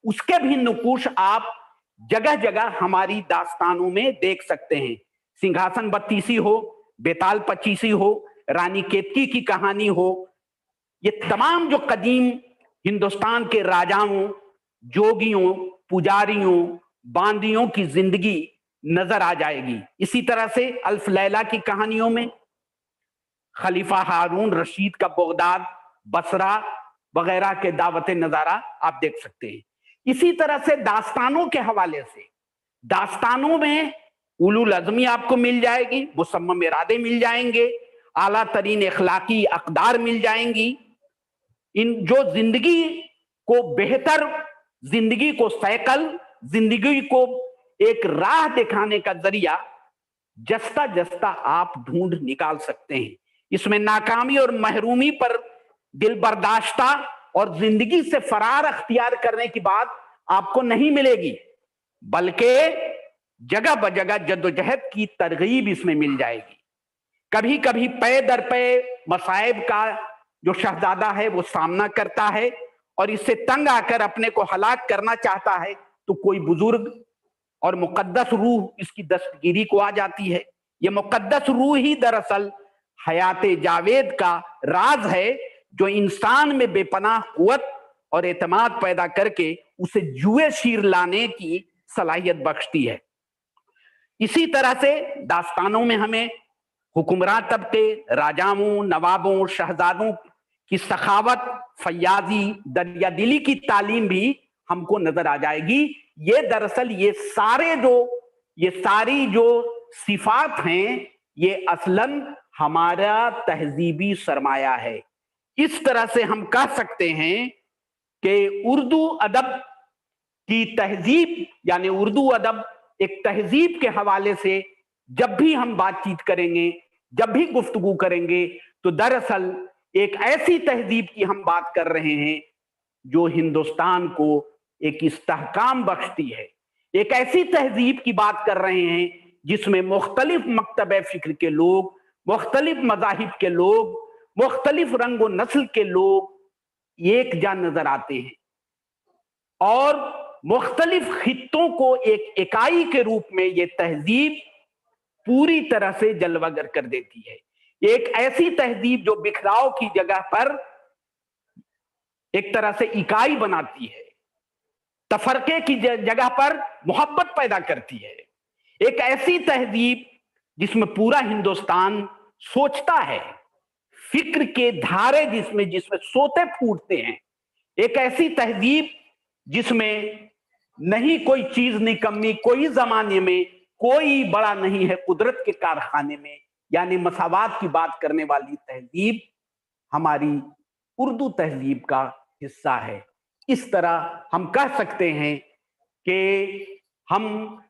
उसके भी नुकूश आप जगह जगह हमारी दास्तानों में देख सकते हैं। सिंहासन बत्तीसी हो, बेताल पचीसी हो, रानी केतकी की कहानी हो, ये तमाम जो कदीम हिंदुस्तान के राजाओं, जोगियों, पुजारियों, बांदियों की जिंदगी नजर आ जाएगी। इसी तरह से अल्फ लैला की कहानियों में खलीफा हारून रशीद का बगदाद, बसरा वगैरह के दावत नजारा आप देख सकते हैं। इसी तरह से दास्तानों के हवाले से, दास्तानों में उलुल अज़मी आपको मिल जाएगी, मुसम्मम इरादे मिल जाएंगे, आला तरीन इखलाकी अक़दार मिल जाएंगी। इन जो जिंदगी को बेहतर, जिंदगी को सैकल, जिंदगी को एक राह दिखाने का जरिया जस्ता जस्ता आप ढूंढ निकाल सकते हैं। इसमें नाकामी और महरूमी पर दिल बर्दाश्ता और जिंदगी से फरार अख्तियार करने की बात आपको नहीं मिलेगी, बल्कि जगह बजगह जद्दोजहद की तरगीब इसमें मिल जाएगी। कभी कभी पे दर पे मसाइब का जो शहजादा है वो सामना करता है और इससे तंग आकर अपने को हलाक करना चाहता है, तो कोई बुजुर्ग और मुकद्दस रूह इसकी दस्तगिरी को आ जाती है। ये मुकद्दस रूह ही दरअसल हयात जावेद का राज है, जो इंसान में बेपनाह कुव्वत और एतमाद पैदा करके उसे जुए शीर लाने की सलाहियत बख्शती है। इसी तरह से दास्तानों में हमें हुक्मरान तबके, राजाओं, नवाबों, शहजादों की सखावत, फयाजी, दरिया दिली की तालीम भी हमको नजर आ जाएगी। ये दरअसल ये सारी जो सिफात हैं, ये असलन हमारा तहजीबी सरमाया है। इस तरह से हम कह सकते हैं कि उर्दू अदब की तहजीब, यानी उर्दू अदब एक तहजीब के हवाले से जब भी हम बातचीत करेंगे, जब भी गुफ्तगू करेंगे, तो दरअसल एक ऐसी तहजीब की हम बात कर रहे हैं जो हिंदुस्तान को एक इस्तेहकाम बख्शती है। एक ऐसी तहजीब की बात कर रहे हैं जिसमें मुख्तलिफ मकतब फिक्र के लोग, मुख्तलिफ मज़ाहिब के लोग, मुख्तलिफ रंग व नस्ल के लोग एक जा नजर आते हैं और मुख्तलिफ खित्तों को एक इकाई के रूप में ये तहजीब पूरी तरह से जलवागर कर देती है। एक ऐसी तहजीब जो बिखराव की जगह पर एक तरह से इकाई बनाती है, तफरके की जगह पर मोहब्बत पैदा करती है। एक ऐसी तहजीब जिसमें पूरा हिंदुस्तान सोचता है, फिक्र के धारे जिसमें सोते फूटते हैं। एक ऐसी तहजीब जिसमें नहीं कोई चीज निकम्मी, कोई जमाने में कोई बड़ा नहीं है कुदरत के कारखाने में, यानी मसावात की बात करने वाली तहजीब हमारी उर्दू तहजीब का हिस्सा है। इस तरह हम कह सकते हैं कि हम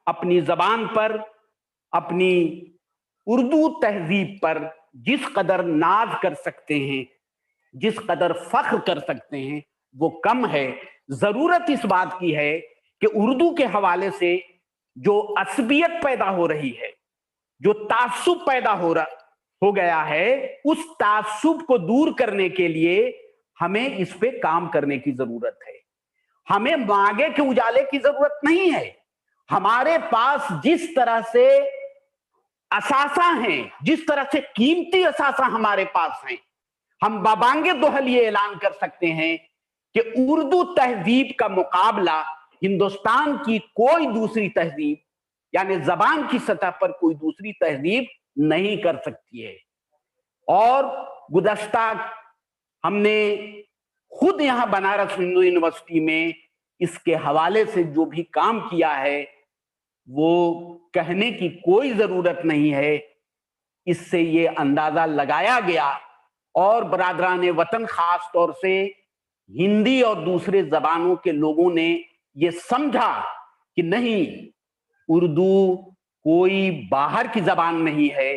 अपनी जबान पर, अपनी उर्दू तहजीब पर जिस कदर नाज कर सकते हैं, जिस कदर फख्र कर सकते हैं, वो कम है। जरूरत इस बात की है कि उर्दू के हवाले से जो असबियत पैदा हो रही है, जो तासुब पैदा हो गया है, उस तासुब को दूर करने के लिए हमें इस पे काम करने की जरूरत है। हमें मांगे के उजाले की जरूरत नहीं है। हमारे पास जिस तरह से असासा हैं, जिस तरह से कीमती असासा हमारे पास हैं, हम बाबांगे दोहल ये ऐलान कर सकते हैं कि उर्दू तहजीब का मुकाबला हिंदुस्तान की कोई दूसरी तहजीब, यानी जबान की सतह पर कोई दूसरी तहजीब नहीं कर सकती है। और गुज़श्ता हमने खुद यहां बनारस हिंदू यूनिवर्सिटी में इसके हवाले से जो भी काम किया है वो कहने की कोई जरूरत नहीं है। इससे ये अंदाजा लगाया गया और बरादरान वतन खास तौर से हिंदी और दूसरे जबानों के लोगों ने ये समझा कि नहीं, उर्दू कोई बाहर की जबान नहीं है।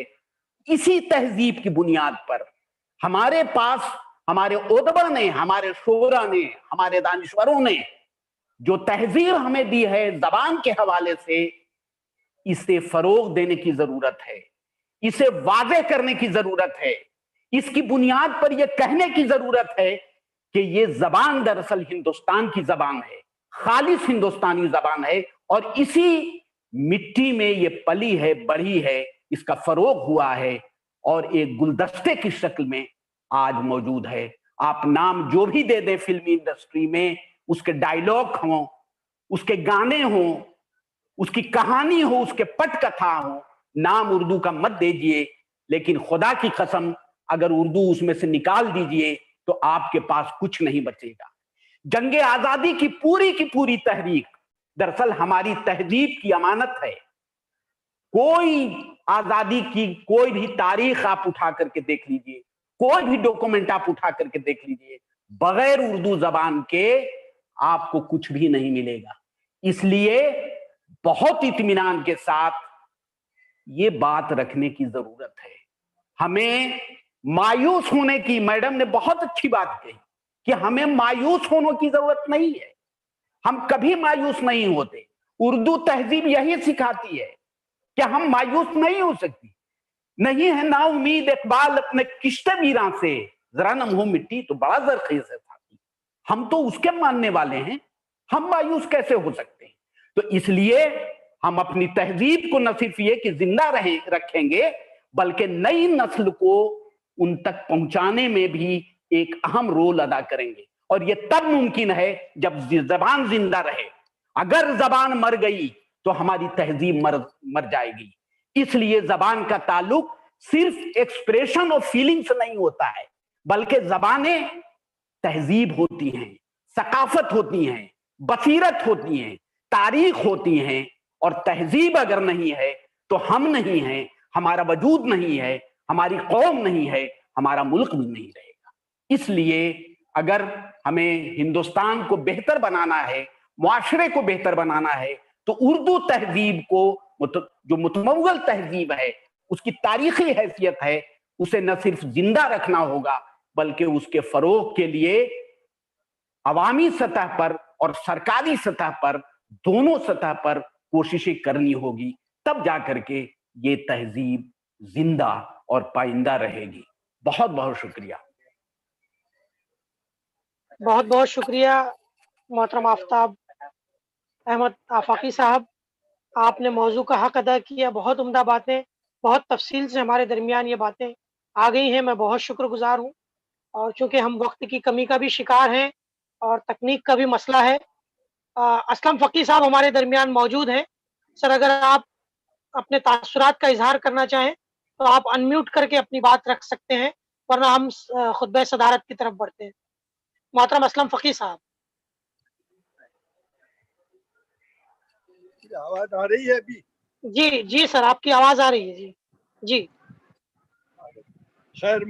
इसी तहजीब की बुनियाद पर हमारे पास ہمارے ادبا نے، ہمارے شعرا نے، ہمارے دانشوروں نے جو تہذیب ہمیں دی ہے زبان کے حوالے سے، اسے فروغ دینے کی ضرورت ہے، اسے واضح کرنے کی ضرورت ہے، اس کی بنیاد پر یہ کہنے کی ضرورت ہے کہ یہ زبان دراصل ہندوستان کی زبان ہے، خالص ہندوستانی زبان ہے، اور اسی مٹی میں یہ پلی ہے، بڑھی ہے، اس کا فروغ ہوا ہے، اور ایک گلدستے کی شکل میں آج موجود ہے۔ آپ نام جو بھی دے دیں فلمی انڈسٹری میں، اس کے ڈائیلاگ ہوں، اس کے گانے ہوں، اس کی کہانی ہو، اس کے پٹ کتھا ہو، نام اردو کا مت دیجئے، لیکن خدا کی قسم اگر اردو اس میں سے نکال دیجئے تو آپ کے پاس کچھ نہیں بچے گا۔ جنگ آزادی کی پوری تحریک دراصل ہماری تہذیب کی امانت ہے۔ کوئی آزادی کی کوئی بھی تاریخ آپ اٹھا کر کے دیکھ لیجئے، کوئی بھی ڈاکومنٹ آپ اٹھا کر کے دیکھ لیجئے، بغیر اردو زبان کے آپ کو کچھ بھی نہیں ملے گا۔ اس لیے بہت اطمینان کے ساتھ یہ بات رکھنے کی ضرورت ہے۔ ہمیں مایوس ہونے کی، میڈم نے بہت اچھی بات کہی کہ ہمیں مایوس ہونے کی ضرورت نہیں ہے، ہم کبھی مایوس نہیں ہوتے۔ اردو تہذیب یہی سکھاتی ہے کہ ہم مایوس نہیں ہو سکتی، نہیں ہے نا امید اقبال اپنے کشتے ویراں سے، ذرا نم ہو مٹی تو بڑا زرخیز ہے ساتھی۔ ہم تو اس کے ماننے والے ہیں، ہم مایوس کیسے ہو سکتے ہیں؟ تو اس لیے ہم اپنی تہذیب کو نہ صرف یہ کہ زندہ رکھیں گے، بلکہ نئی نسل کو ان تک پہنچانے میں بھی ایک اہم رول ادا کریں گے، اور یہ تب ممکن ہے جب زبان زندہ رہے۔ اگر زبان مر گئی تو ہماری تہذیب مر جائے گی۔ اس لیے زبان کا تعلق صرف ایکسپریشن اور فیلنگ سے نہیں ہوتا ہے، بلکہ زبانیں تہذیب ہوتی ہیں، ثقافت ہوتی ہیں، بصیرت ہوتی ہیں، تاریخ ہوتی ہیں، اور تہذیب اگر نہیں ہے تو ہم نہیں ہیں، ہمارا وجود نہیں ہے، ہماری قوم نہیں ہے، ہمارا ملک بھی نہیں رہے گا۔ اس لیے اگر ہمیں ہندوستان کو بہتر بنانا ہے، معاشرے کو بہتر بنانا ہے، تو اردو تہذیب کو، جو متمول تہذیب ہے، اس کی تاریخی حیثیت ہے، اسے نہ صرف زندہ رکھنا ہوگا بلکہ اس کے فروغ کے لیے عوامی سطح پر اور سرکاری سطح پر، دونوں سطح پر کوششیں کرنی ہوگی، تب جا کر کے یہ تہذیب زندہ اور پائندہ رہے گی۔ بہت بہت شکریہ۔ بہت بہت شکریہ محترم آفتاب احمد آفاقی صاحب، آپ نے موضوع کا حق ادا کیا، بہت عمدہ باتیں، بہت تفصیل سے ہمارے درمیان یہ باتیں آ گئی ہیں، میں بہت شکر گزار ہوں۔ اور چونکہ ہم وقت کی کمی کا بھی شکار ہیں اور تکنیک کا بھی مسئلہ ہے، اسلم فقی صاحب ہمارے درمیان موجود ہیں۔ سر، اگر آپ اپنے تاثرات کا اظہار کرنا چاہیں تو آپ انمیوٹ کر کے اپنی بات رکھ سکتے ہیں، ورنہ ہم خطبہ صدارت کی طرف بڑھتے ہیں۔ محترم اسلم فقی صاحب۔ آواز آ رہی ہے ابھی؟ جی جی سر، آپ کی آواز آ رہی ہے۔ جی جی سر،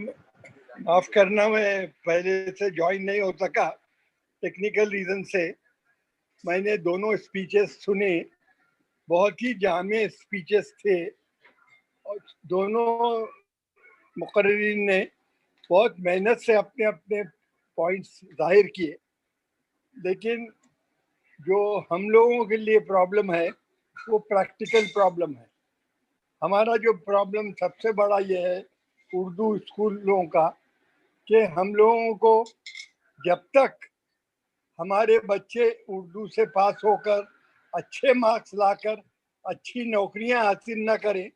معاف کرنا، میں پہلے سے جوائن نہیں ہو سکا ٹیکنیکل ریزن سے۔ میں نے دونوں اسپیچز سنے، بہت ہی جامع اسپیچز تھے، اور دونوں مقررین نے بہت محنت سے اپنے اپنے پوائنٹس ظاہر کیے، لیکن جو ہم لوگوں کے لیے پرابلم ہے وہ پریکٹیکل پرابلم ہے۔ ہمارا جو پرابلم سب سے بڑا یہ ہے اردو اسکولوں کا، کہ ہم لوگوں کو جب تک ہمارے بچے اردو سے پاس ہو کر اچھے مارکس لا کر اچھی نوکریاں حاصل نہ کریں،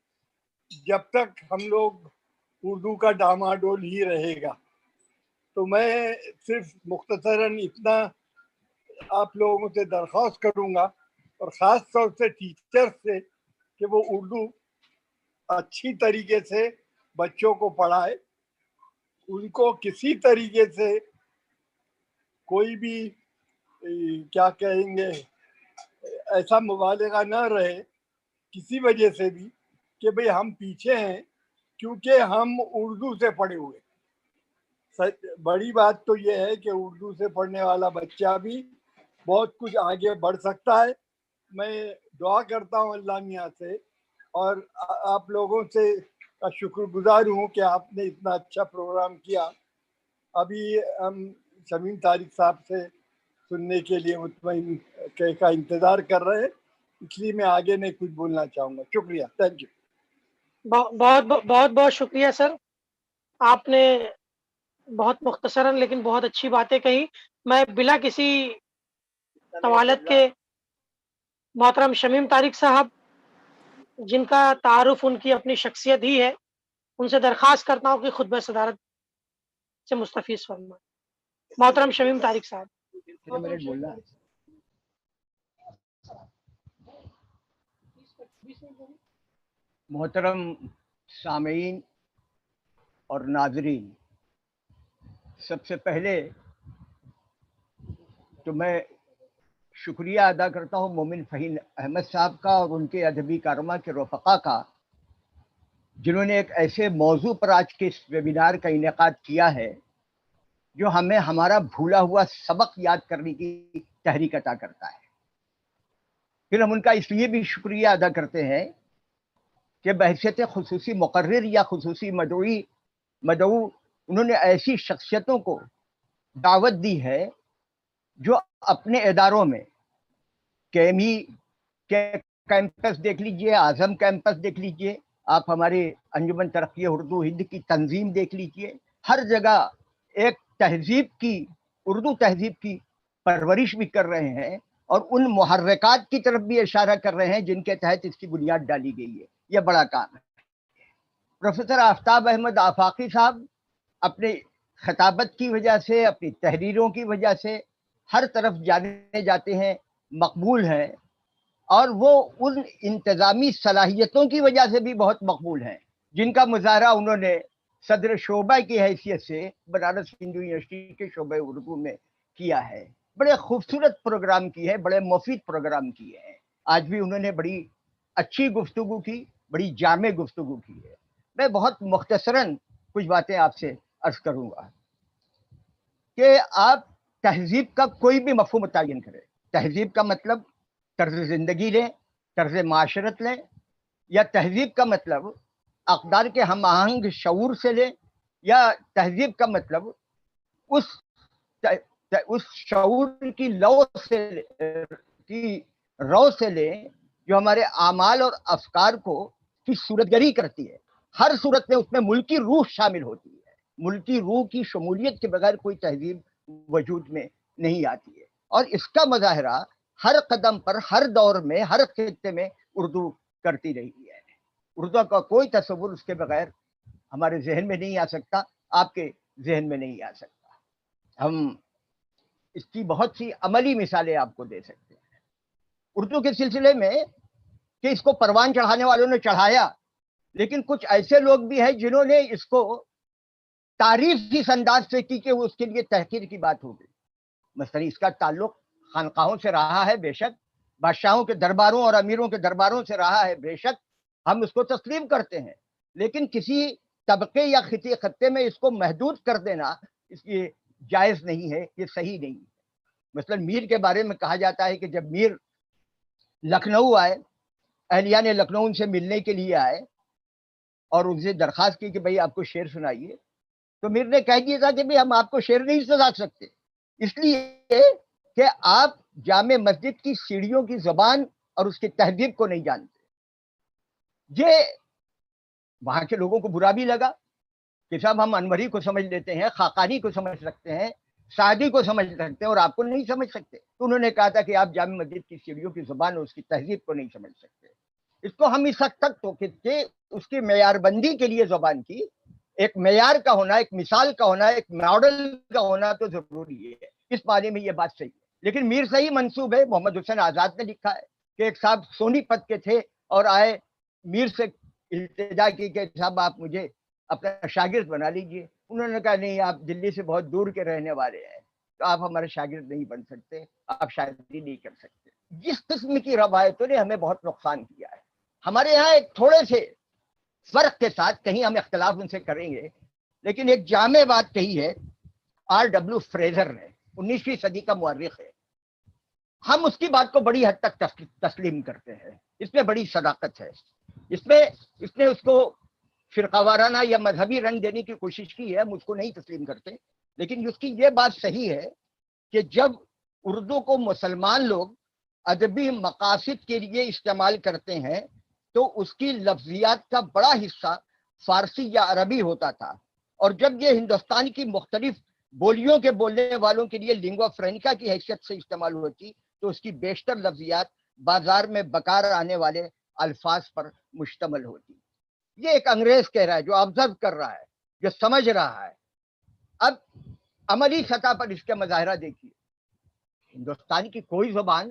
جب تک ہم لوگ اردو کا ڈاماڈول ہی رہے گا۔ تو میں صرف مختصراً اتنا آپ لوگوں سے درخواست کروں گا، اور خاص طور سے ٹیچر سے، کہ وہ اردو اچھی طریقے سے بچوں کو پڑھائے، ان کو کسی طریقے سے کوئی بھی کیا کہیں گے ایسا مبالغہ نہ رہے کسی وجہ سے بھی کہ بھئی ہم پیچھے ہیں کیونکہ ہم اردو سے پڑھے ہوئے۔ بڑی بات تو یہ ہے کہ اردو سے پڑھنے والا بچہ بھی بہت کچھ آگے بڑھ سکتا ہے۔ میں دعا کرتا ہوں اللہ میاں سے، اور آپ لوگوں سے کا شکر گزار ہوں کہ آپ نے اتنا اچھا پروگرام کیا۔ ابھی ہم شمیم طارق صاحب سے سننے کے لیے مطمئن کا انتظار کر رہے ہیں، اس لیے میں آگے نہیں کچھ بولنا چاہوں گا. شکریہ. Thank you. بہت بہت شکریہ سر. آپ نے بہت مختصراً لیکن بہت اچھی باتیں کہی. میں بلا کسی طوالت کے محترم شمیم طارق صاحب جن کا تعارف ان کی اپنی شخصیت ہی ہے، ان سے درخواست کرتا ہوں کہ خطبہ صدارت سے مستفیض فرمائیں. محترم شمیم طارق صاحب. محترم سامعین اور ناظرین، سب سے پہلے تو میں شکریہ ادا کرتا ہوں مومن فہیم احمد صاحب کا اور ان کے ادبی کارماں کے رفقا کا، جنہوں نے ایک ایسے موضوع پر آج کے اس ویبینار کا انعقاد کیا ہے جو ہمیں ہمارا بھولا ہوا سبق یاد کرنے کی تحریک عطا کرتا ہے. پھر ہم ان کا اس لیے بھی شکریہ ادا کرتے ہیں کہ بحیثیت خصوصی مقرر یا خصوصی مدعو انہوں نے ایسی شخصیتوں کو دعوت دی ہے جو اپنے اداروں میں کیمی کے کیمپس دیکھ لیجئے، اعظم کیمپس دیکھ لیجئے، آپ ہمارے انجمن ترقی اردو ہند کی تنظیم دیکھ لیجئے، ہر جگہ ایک تہذیب کی، اردو تہذیب کی پرورش بھی کر رہے ہیں اور ان محرکات کی طرف بھی اشارہ کر رہے ہیں جن کے تحت اس کی بنیاد ڈالی گئی ہے. یہ بڑا کام ہے. پروفیسر آفتاب احمد آفاقی صاحب اپنے خطابت کی وجہ سے، اپنی تحریروں کی وجہ سے ہر طرف جانے جاتے ہیں، مقبول ہیں، اور وہ ان انتظامی صلاحیتوں کی وجہ سے بھی بہت مقبول ہیں جن کا مظاہرہ انہوں نے صدر شعبہ کی حیثیت سے بنارس ہندو یونیورسٹی کے شعبہ اردو میں کیا ہے. بڑے خوبصورت پروگرام کیے ہیں، بڑے مفید پروگرام کیے ہیں. آج بھی انہوں نے بڑی اچھی گفتگو کی، بڑی جامع گفتگو کی ہے. میں بہت مختصراً کچھ باتیں آپ سے عرض کروں گا کہ آپ تہذیب کا کوئی بھی مفہوم متعین کریں. تہذیب کا مطلب طرز زندگی لیں، طرز معاشرت لیں، یا تہذیب کا مطلب اقدار کے ہم آہنگ شعور سے لیں، یا تہذیب کا مطلب اس شعور کی رو سے لیں جو ہمارے اعمال اور افکار کو کی صورتگری کرتی ہے. ہر صورت میں اس میں ملکی روح شامل ہوتی ہے. ملکی روح کی شمولیت کے بغیر کوئی تہذیب وجود میں نہیں آتی ہے. اور اس کا مظاہرہ ہر قدم پر، ہر دور میں، ہر خطے میں اردو کرتی رہی ہے. اردو کا کوئی تصور اس کے بغیر ہمارے ذہن میں نہیں آ سکتا، آپ کے ذہن میں نہیں آ سکتا. ہم اس کی بہت سی عملی مثالیں آپ کو دے سکتے ہیں اردو کے سلسلے میں کہ اس کو پروان چڑھانے والوں نے چڑھایا، لیکن کچھ ایسے لوگ بھی ہیں جنہوں نے اس کو تعریف اس انداز سے کی کہ وہ اس کے لیے تحقیر کی بات ہو گئی. مثلا اس کا تعلق خانقاہوں سے رہا ہے، بے شک بادشاہوں کے درباروں اور امیروں کے درباروں سے رہا ہے، بے شک ہم اس کو تسلیم کرتے ہیں، لیکن کسی طبقے یا خطے میں اس کو محدود کر دینا اس لیے جائز نہیں ہے، یہ صحیح نہیں ہے. مثلا میر کے بارے میں کہا جاتا ہے کہ جب میر لکھنؤ آئے، اہلیہ نے لکھنؤ ان سے ملنے کے لیے آئے اور ان سے درخواست کی کہ بھئی آپ کو شعر سنائیے، تو میر نے کہہ دیا تھا کہ بھئی ہم آپ کو شعر نہیں سنا سکتے، اس لیے کہ آپ جامع مسجد کی سیڑھیوں کی زبان اور اس کی تہذیب کو نہیں جانتے. یہ وہاں کے لوگوں کو برا بھی لگا کہ صاحب ہم انوری کو سمجھ لیتے ہیں، خاقانی کو سمجھ سکتے ہیں، سعدی کو سمجھ سکتے ہیں اور آپ کو نہیں سمجھ سکتے. تو انہوں نے کہا تھا کہ آپ جامع مسجد کی سیڑھیوں کی زبان اور اس کی تہذیب کو نہیں سمجھ سکتے. اس کو ہم اس حد تک توقید کہ اس کی معیار بندی کے لیے زبان کی ایک معیار کا ہونا، ایک مثال کا ہونا، ایک ماڈل کا ہونا تو ضروری ہے. اس بارے میں یہ بات صحیح ہے. لیکن میر صحیح منسوب ہے. محمد حسین آزاد نے لکھا ہے کہ ایک صاحب سونی پت کے تھے اور آئے، میر سے التجا کی کہ صاحب آپ مجھے اپنا شاگرد بنا لیجئے. انہوں نے کہا نہیں، آپ دلی سے بہت دور کے رہنے والے ہیں تو آپ ہمارے شاگرد نہیں بن سکتے، آپ شاگردی نہیں کر سکتے. جس قسم کی روایتوں نے ہمیں بہت نقصان کیا ہے. ہمارے یہاں ایک تھوڑے سے فرق کے ساتھ، کہیں ہم اختلاف ان سے کریں گے، لیکن ایک جامع بات کہی ہے R.W. فریزر نے، 19ویں صدی کا مورخ ہے. ہم اس کی بات کو بڑی حد تک تسلیم کرتے ہیں. اس میں بڑی صداقت ہے. اس نے اس کو فرقہ وارانہ یا مذہبی رنگ دینے کی کوشش کی ہے. ہم اس کو نہیں تسلیم کرتے، لیکن اس کی یہ بات صحیح ہے کہ جب اردو کو مسلمان لوگ ادبی مقاصد کے لیے استعمال کرتے ہیں تو اس کی لفظیات کا بڑا حصہ فارسی یا عربی ہوتا تھا، اور جب یہ ہندوستان کی مختلف بولیوں کے بولنے والوں کے لیے لنگوا فرینکا کی حیثیت سے استعمال ہوتی تو اس کی بیشتر لفظیات بازار میں بکار آنے والے الفاظ پر مشتمل ہوتی۔ یہ ایک انگریز کہہ رہا ہے جو آبزرو کر رہا ہے، جو سمجھ رہا ہے۔ اب عملی سطح پر اس کا مظاہرہ دیکھیے، ہندوستان کی کوئی زبان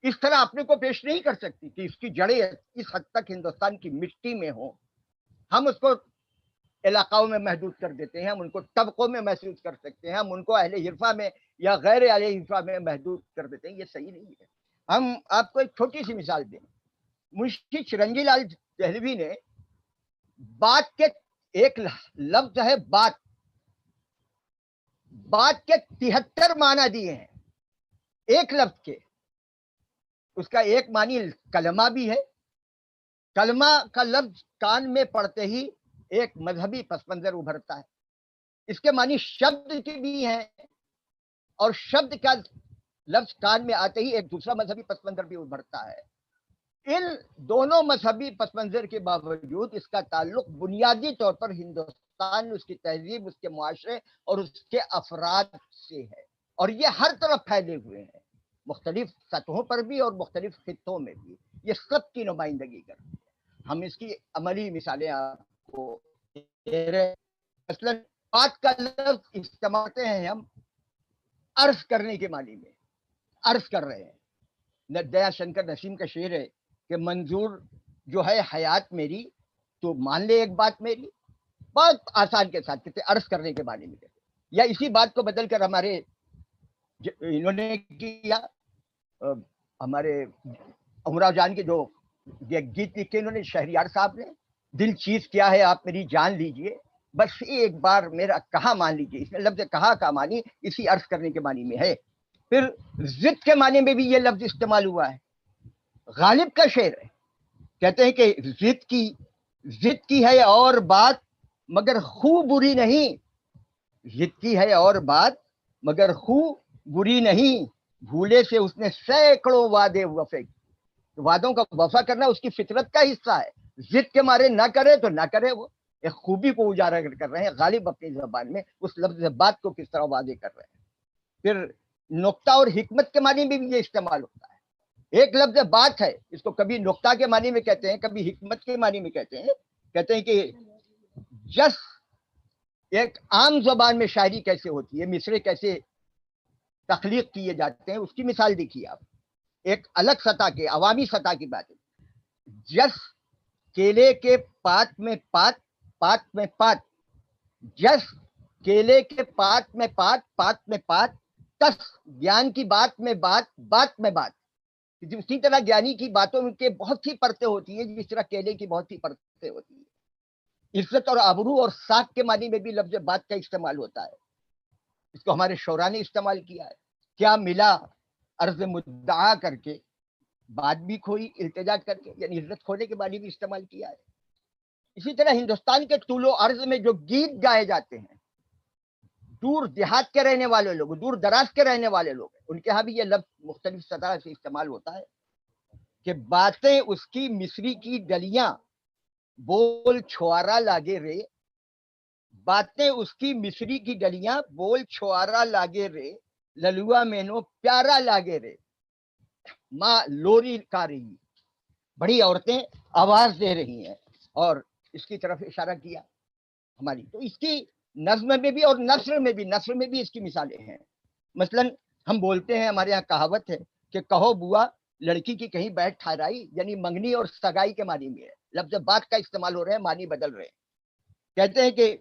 اس طرح اپنے کو پیش نہیں کر سکتی کہ اس کی جڑیں اس حد تک ہندوستان کی مٹی میں ہوں۔ ہم اس کو علاقوں میں محدود کر دیتے ہیں، ہم ان کو طبقوں میں محسوس کر سکتے ہیں، ہم ان کو اہل عرفہ میں یا غیر اہل عرفہ میں محدود کر دیتے ہیں، یہ صحیح نہیں ہے۔ ہم آپ کو ایک چھوٹی سی مثال دیں، منشی چرنجی لال دہلوی نے بات کے ایک لفظ ہے بات، بات کے 73 معنی دیے ہیں ایک لفظ کے۔ اس کا ایک معنی کلمہ بھی ہے، کلمہ کا لفظ کان میں پڑتے ہی ایک مذہبی پس منظر ابھرتا ہے۔ اس کے معنی شبد کی بھی ہیں، اور شبد کا لفظ کان میں آتے ہی ایک دوسرا مذہبی پس منظر بھی ابھرتا ہے۔ ان دونوں مذہبی پس منظر کے باوجود اس کا تعلق بنیادی طور پر ہندوستان، اس کی تہذیب، اس کے معاشرے اور اس کے افراد سے ہے، اور یہ ہر طرف پھیلے ہوئے ہیں، مختلف سطحوں پر بھی اور مختلف خطوں میں بھی، یہ سب کی نمائندگی کرتے ہیں۔ ہم اس کی عملی مثالیں آپ کو دے رہے ہیں۔ مثلا بات کا لفظ استعمال کرتے ہیں ہم عرض کرنے کے معنی میں، عرض کر رہے ہیں۔ دیا شنکر نسیم کا شعر ہے کہ منظور جو ہے حیات میری تو مان لے ایک بات میری، بہت آسان کے ساتھ کہتے عرض کرنے کے معنی میں کہتے۔ یا اسی بات کو بدل کر ہمارے انہوں نے کیا، ہمارے امراؤ جان کے جو گیت لکھے انہوں نے شہریار صاحب نے، دل چیز کیا ہے آپ میری جان لیجئے، بس ایک بار میرا کہا مان لیجئے۔ اس میں لفظ کہا کا معنی اسی عرض کرنے کے معنی میں ہے۔ پھر ضد کے معنی میں بھی یہ لفظ استعمال ہوا ہے۔ غالب کا شعر ہے، کہتے ہیں کہ ضد کی ہے اور بات مگر خو بری نہیں، ضد کی ہے اور بات مگر خو بری نہیں، بھولے سے اس نے سینکڑوں وعدے وفے، وعدوں کا وفا کرنا اس کی فطرت کا حصہ ہے۔ ضد کے مارے نہ کرے تو نہ کرے، وہ ایک خوبی کو اجاگر کر رہے ہیں غالب اپنی زبان میں، اس لفظ بات کو کس طرح واضح کر رہے ہیں۔ پھر نقطہ اور حکمت کے معنی میں بھی یہ استعمال ہوتا ہے۔ ایک لفظ بات ہے، اس کو کبھی نقطہ کے معنی میں کہتے ہیں، کبھی حکمت کے معنی میں کہتے ہیں کہ جس ایک عام زبان میں شاعری کیسے ہوتی ہے، مصرے کیسے تخلیق کیے جاتے ہیں، اس کی مثال دیکھیے آپ۔ ایک الگ سطح کے عوامی سطح کی بات ہے، جس کیلے کے پات میں پات، پات میں پات، جس کیلے کے پات میں پات، پات میں پات، تس گیان کی بات میں بات، بات میں بات۔ اسی طرح گیانی کی باتوں کے بہت سی پرتیں ہوتی ہیں، جس طرح کیلے کی بہت سی پرتیں ہوتی ہیں۔ عزت اور آبرو اور ساکھ کے معنی میں بھی لفظ بات کا استعمال ہوتا ہے۔ اس کو ہمارے شعراء نے استعمال کیا ہے۔ کیا ملا عرض مدعا کر کے، بات بھی کھوئی التجا کر کے، یعنی عزت کھونے کے معنی بھی استعمال کیا ہے۔ اسی طرح ہندوستان کے طول و عرض میں جو گیت گائے جاتے ہیں، دور دیہات کے رہنے والے لوگ، دور دراز کے رہنے والے لوگ، ان کے ہاں بھی یہ لفظ مختلف سطح سے استعمال ہوتا ہے کہ باتیں اس کی مصری کی ڈلیاں بول چھوارا لاگے رے، باتیں اس کی مصری کی ڈلیاں بول چھوارا لاگے رے، للوا مینو پیارا لاگے رے، ماں لوری کا رہی، بڑی عورتیں آواز دے رہی ہیں، اور اس کی طرف اشارہ کیا ہماری۔ تو اس کی نظم میں بھی اور نثر میں بھی اس کی مثالیں ہیں۔ مثلا ہم بولتے ہیں، ہمارے یہاں کہاوت ہے کہ کہو بوا لڑکی کی کہیں بیٹھ ٹھہرائی، یعنی منگنی اور سگائی کے معنی میں ہے۔ لفظ بات کا استعمال ہو رہے ہیں، معنی بدل رہے ہیں۔ کہتے ہیں کہ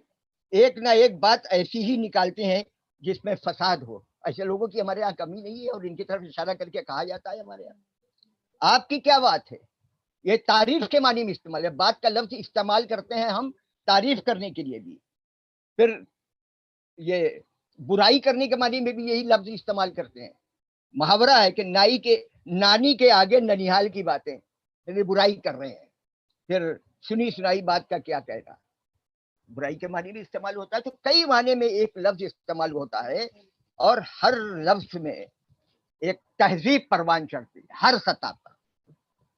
ایک نہ ایک بات ایسی ہی نکالتے ہیں جس میں فساد ہو۔ ایسے لوگوں کی ہمارے یہاں کمی نہیں ہے، اور ان کی طرف اشارہ کر کے کہا جاتا ہے ہمارے یہاں آپ کی کیا بات ہے۔ یہ تعریف کے معنی میں استعمال ہے، بات کا لفظ استعمال کرتے ہیں ہم تعریف کرنے کے لیے بھی۔ پھر یہ برائی کرنے کے معنی میں بھی یہی لفظ استعمال کرتے ہیں۔ محاورہ ہے کہ نانی کے آگے ننیحال کی باتیں، یعنی برائی کر رہے ہیں۔ پھر سنی سنائی بات کا کیا کہنا۔ برائی کے معنی بھی استعمال ہوتا ہے. تو کئی معنی میں ایک لفظ استعمال ہوتا ہے اور ہر لفظ میں ایک تہذیب پروان چڑھتی ہے ہر سطح پر,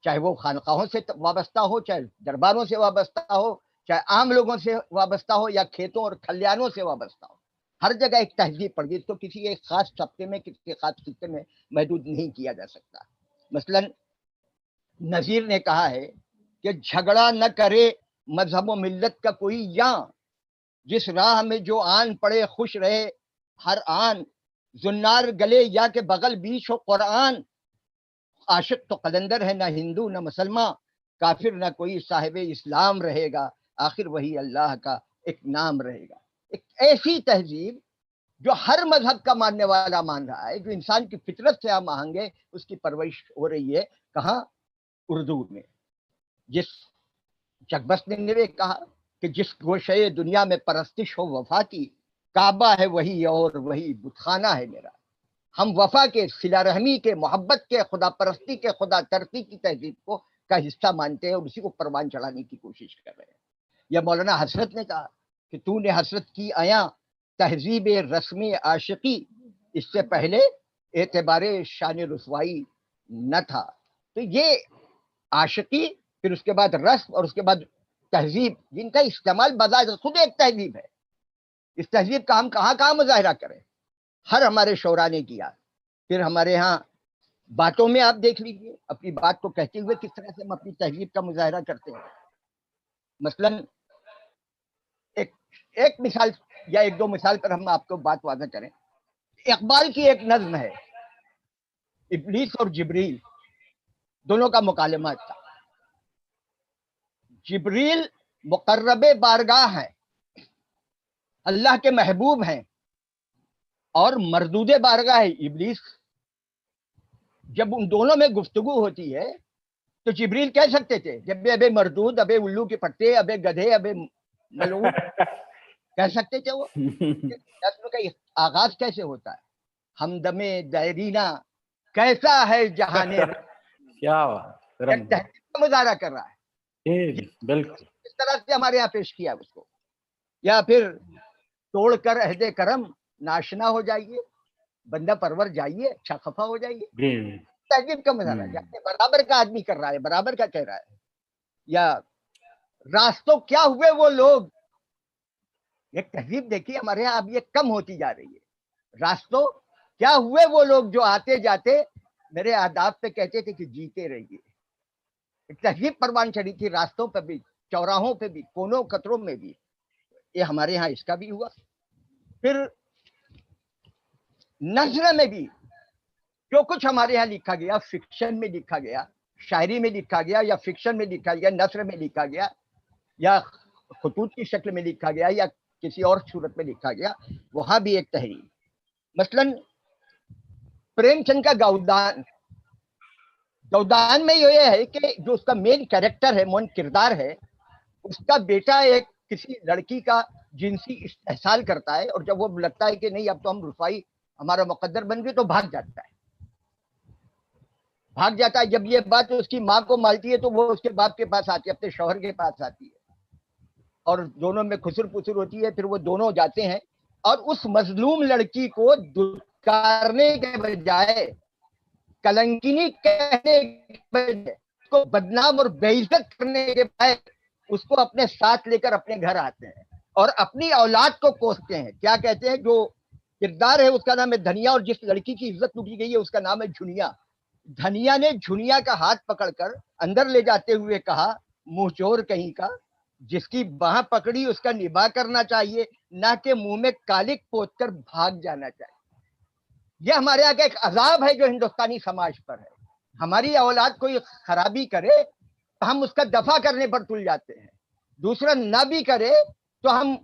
چاہے وہ خانقاہوں سے وابستہ ہو, چاہے درباروں سے وابستہ ہو, چاہے عام لوگوں سے وابستہ ہو, یا کھیتوں اور کھلیانوں سے وابستہ ہو. ہر جگہ ایک تہذیب پڑ گئی, تو کسی ایک خاص طبقے میں, کسی خاص خطے میں محدود نہیں کیا جا سکتا. مثلا نذیر نے کہا ہے کہ جھگڑا نہ کرے مذہب و ملت کا کوئی یاں, جس راہ میں جو آن پڑے خوش رہے ہر آن, زنار گلے یا کہ بغل بیچ ہو قرآن. عاشق تو قلندر ہے, نہ ہندو نہ مسلمان, کافر نہ کوئی صاحب اسلام رہے گا, آخر وہی اللہ کا ایک نام رہے گا. ایک ایسی تہذیب جو ہر مذہب کا ماننے والا مان رہا ہے, جو انسان کی فطرت سے ہم آہنگ ہے, اس کی پرورش ہو رہی ہے. کہاں؟ اردو میں. جس چکبست نے بھی کہا کہ جس گوشے دنیا میں پرستش ہو وفا کی, کعبہ ہے وہی اور وہی بتخانہ ہے میرا. ہم وفا کے, صلہ رحمی کے, محبت کے, خدا پرستی کے, خدا ترقی کی تہذیب کو کا حصہ مانتے ہیں اور اسی کو پروان چڑھانے کی کوشش کر رہے ہیں. یا مولانا حسرت نے کہا کہ تو نے حسرت کی آیا تہذیب رسم عاشقی, اس سے پہلے اعتبار شان رسوائی نہ تھا. تو یہ عاشقی, پھر اس کے بعد رسم, اور اس کے بعد تہذیب, جن کا استعمال بظاہر خود ایک تہذیب ہے. اس تہذیب کا ہم کہاں کہاں مظاہرہ کریں, ہر ہمارے شعراء نے کیا. پھر ہمارے ہاں باتوں میں آپ دیکھ لیجیے, اپنی بات کو کہتے ہوئے کس طرح سے ہم اپنی تہذیب کا مظاہرہ کرتے ہیں. مثلا ایک مثال یا ایک دو مثال پر ہم آپ کو بات واضح کریں. اقبال کی ایک نظم ہے, ابلیس اور جبریل دونوں کا مکالمہ تھا. جبریل مقرب بارگاہ ہیں, اللہ کے محبوب ہیں, اور مردود بارگاہ ہے ابلیس. جب ان دونوں میں گفتگو ہوتی ہے تو جبریل کہہ سکتے تھے جب ابے مردود, ابے الو کے پٹے, ابے گدھے, ابے ملعون, کہہ سکتے تھے. وہ نظم کا آغاز کیسے ہوتا ہے؟ ہمدمے دیرینہ کیسا ہے جہانے, کیا تہذیب کا مظاہرہ کر رہا ہے. بالکل اس طرح سے ہمارے یہاں پیش کیا اس کو. یا پھر توڑ کر عہد کرم ناشنا ہو جائیے, بندہ پرور جائیے, اچھا خفا ہو جائیے. تہذیب کا مظاہرہ جاتے برابر کا آدمی کر رہا ہے, برابر کا کہہ رہا ہے. یا راستوں کیا ہوئے وہ لوگ, ایک تہذیب دیکھیے ہمارے یہاں اب یہ کم ہوتی جا رہی ہے. راستوں کیا ہوئے وہ لوگ جو آتے جاتے میرے آداب پہ کہتے تھے کہ جیتے رہیے. ایک تہذیب پروان چڑھی تھی, راستوں پہ بھی, چوراہوں پہ بھی, کونوں قطروں میں بھی. یہ ہمارے یہاں اس کا بھی ہوا. پھر نثر میں بھی جو کچھ ہمارے یہاں لکھا گیا, فکشن میں لکھا گیا, شاعری میں لکھا گیا, یا فکشن میں لکھا گیا, نثر میں لکھا گیا, یا خطوط کی شکل میں لکھا گیا, یا کسی اور صورت میں لکھا گیا, وہاں بھی ایک تحریر. مثلا پریم چند کا گودان, گودان میں یہ ہے کہ جو اس کا مین کیریکٹر ہے, مین کردار ہے, اس کا بیٹا ایک کسی لڑکی کا جنسی استحصال کرتا ہے, اور جب وہ لگتا ہے کہ نہیں اب تو ہم رسوائی ہمارا مقدر بن گئی, تو بھاگ جاتا ہے. جب یہ بات اس کی ماں کو مالتی ہے تو وہ اس کے باپ کے پاس آتی ہے, اپنے شوہر کے پاس آتی ہے, اور دونوں میں خسر پسر ہوتی ہے. پھر وہ دونوں جاتے ہیں اور اس مظلوم لڑکی کو دھتکارنے کے بجائے, کلنکینی کہنے کے بجائے, اس کو بدنام اور بے عزت کرنے کے بجائے اس کو اپنے ساتھ لے کر اپنے گھر آتے ہیں اور اپنی اولاد کو کوستے ہیں. کیا کہتے ہیں, جو کردار ہے اس کا نام ہے دھنیا, اور جس لڑکی کی عزت لوٹی گئی ہے اس کا نام ہے جھنیا. دھنیا نے جھنیا کا ہاتھ پکڑ کر اندر لے جاتے ہوئے کہا, منہ چور کہیں کا, جس کی باہ پکڑی اس کا نباہ کرنا چاہیے, نہ کہ منہ میں کالک پوت کر بھاگ جانا چاہیے. یہ ہمارے یہاں کا ایک عذاب ہے جو ہندوستانی سماج پر ہے. ہماری اولاد کوئی خرابی کرے تو ہم اس کا دفاع کرنے پر تل جاتے ہیں, دوسرا نہ بھی کرے تو ہم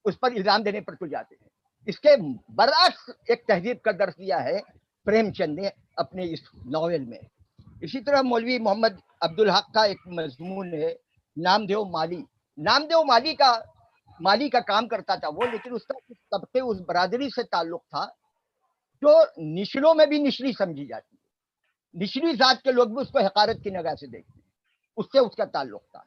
اس پر الزام دینے پر تل جاتے ہیں. اس کے برعکس ایک تہذیب کا درس دیا ہے پریم چند نے اپنے اس ناول میں. اسی طرح مولوی محمد عبدالحق کا ایک مضمون ہے نامدیو مالی. نامدیو مالی کا کام کرتا تھا وہ, لیکن اس کا طبقے, اس برادری سے تعلق تھا جو نچلوں میں بھی نچلی سمجھی جاتی ہے. نچلی ذات کے لوگ بھی اس کو حقارت کی نگاہ سے دیکھتے ہیں, اس سے اس کا تعلق تھا.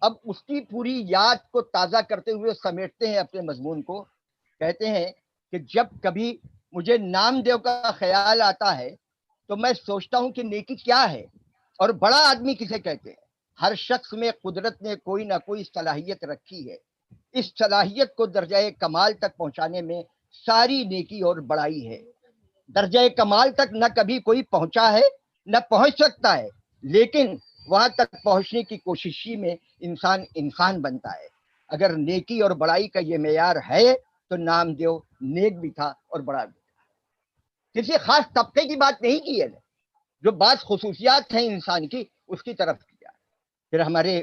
اب اس کی پوری یاد کو تازہ کرتے ہوئے سمیٹتے ہیں اپنے مضمون کو. کہتے ہیں کہ جب کبھی مجھے نام دیو کا خیال آتا ہے تو میں سوچتا ہوں کہ نیکی کیا ہے اور بڑا آدمی کسے کہتے ہیں. ہر شخص میں قدرت نے کوئی نہ کوئی صلاحیت رکھی ہے. اس صلاحیت کو درجہ کمال تک پہنچانے میں ساری نیکی اور بڑائی ہے. درجہ کمال تک نہ کبھی کوئی پہنچا ہے نہ پہنچ سکتا ہے، لیکن وہاں تک پہنچنے کی کوشش میں انسان بنتا ہے. اگر نیکی اور بڑائی کا یہ معیار ہے تو نام دیو نیک بھی تھا اور بڑا بھی تھا. کسی خاص طبقے کی بات نہیں کی ہے، جو بعض خصوصیات ہیں انسان کی اس کی طرف کیا. پھر ہمارے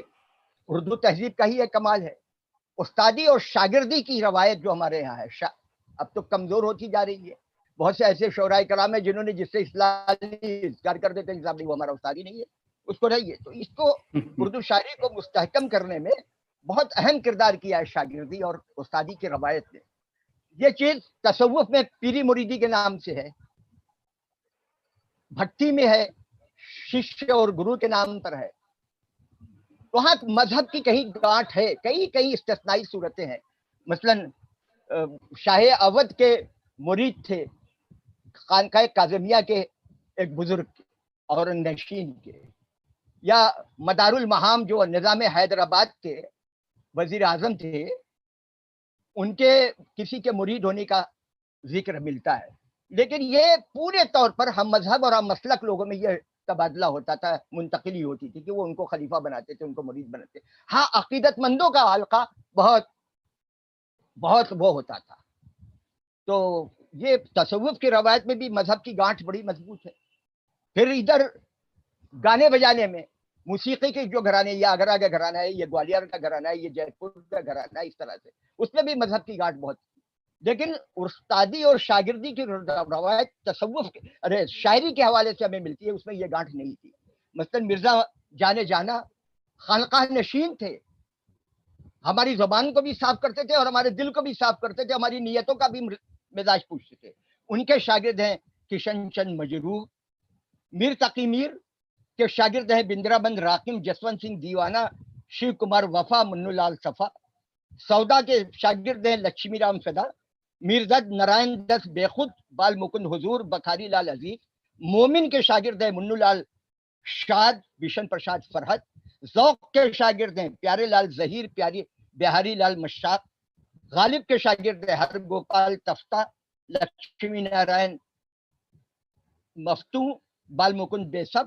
اردو تہذیب کا ہی ایک کمال ہے، استادی اور شاگردی کی روایت جو ہمارے یہاں ہے اب تو کمزور ہوتی جا رہی ہے. بہت سے ایسے شعراء کرام ہیں جنہوں نے جس سے اصلاح اظہار کر دیتے ہیں صاحب نہیں وہ ہمارا استاد ہی نہیں ہے، اس کو رہیے. تو اس کو اردو شاعری کو مستحکم کرنے میں بہت اہم کردار کیا ہے شاگردی اور استادی کی روایت نے. یہ چیز تصوف میں پیری مریدی کے نام سے ہے، بھکتی میں ہے، ششیہ اور گرو کے نام پر ہے. وہاں مذہب کی کہیں گانٹھ ہے، کئی استثنائی صورتیں ہیں. مثلاً شاہ اودھ کے مرید تھے خانقاہ کاظمیہ کے ایک بزرگ اور نشین کے، یا مدار المہام جو نظام حیدرآباد کے وزیر اعظم تھے ان کے کسی کے مرید ہونے کا ذکر ملتا ہے. لیکن یہ پورے طور پر ہم مذہب اور ہم مسلک لوگوں میں یہ تبادلہ ہوتا تھا، منتقلی ہوتی تھی کہ وہ ان کو خلیفہ بناتے تھے، ان کو مرید بناتے. ہاں عقیدت مندوں کا حلقہ بہت وہ ہوتا تھا. تو یہ تصوف کی روایت میں بھی مذہب کی گانٹھ بڑی مضبوط ہے. پھر ادھر گانے بجانے میں موسیقی کے جو گھرانے، یہ آگرہ کا گھرانہ ہے، یہ گوالیار کا گھرانہ ہے، یہ جے پور کا گھرانہ ہے، اس طرح سے اس میں بھی مذہب کی گانٹھ بہت. لیکن استادی اور شاگردی کی روایت تصوف شاعری کے حوالے سے ہمیں ملتی ہے، اس میں یہ گانٹھ نہیں تھی. مثلاً مرزا جانا خانقاہ نشین تھے، ہماری زبان کو بھی صاف کرتے تھے اور ہمارے دل کو بھی صاف کرتے تھے، ہماری نیتوں کا بھی مزاج پوچھتے تھے. ان کے شاگرد ہیں کشن چند مجروح. میر تقی میر کے شاگرد ہیں بندرا بند راکم، جسونت سنگھ دیوانہ، شیو کمار وفا، منو لال صفا. سودا کے شاگرد ہیں لکشمی رام فدا، میردت نارائن دس بے خود، بال مکند حضور، بخاری لال عزیز. مومن کے شاگرد ہیں منو لال شاد، بشن پرساد فرحت. ذوق کے شاگرد ہیں پیارے لال ظہیر، بہاری لال مشاق. غالب کے شاگرد ہیں ہر گوپال تفتہ، لکشمی نارائن مفتو، بال مکند بے سب.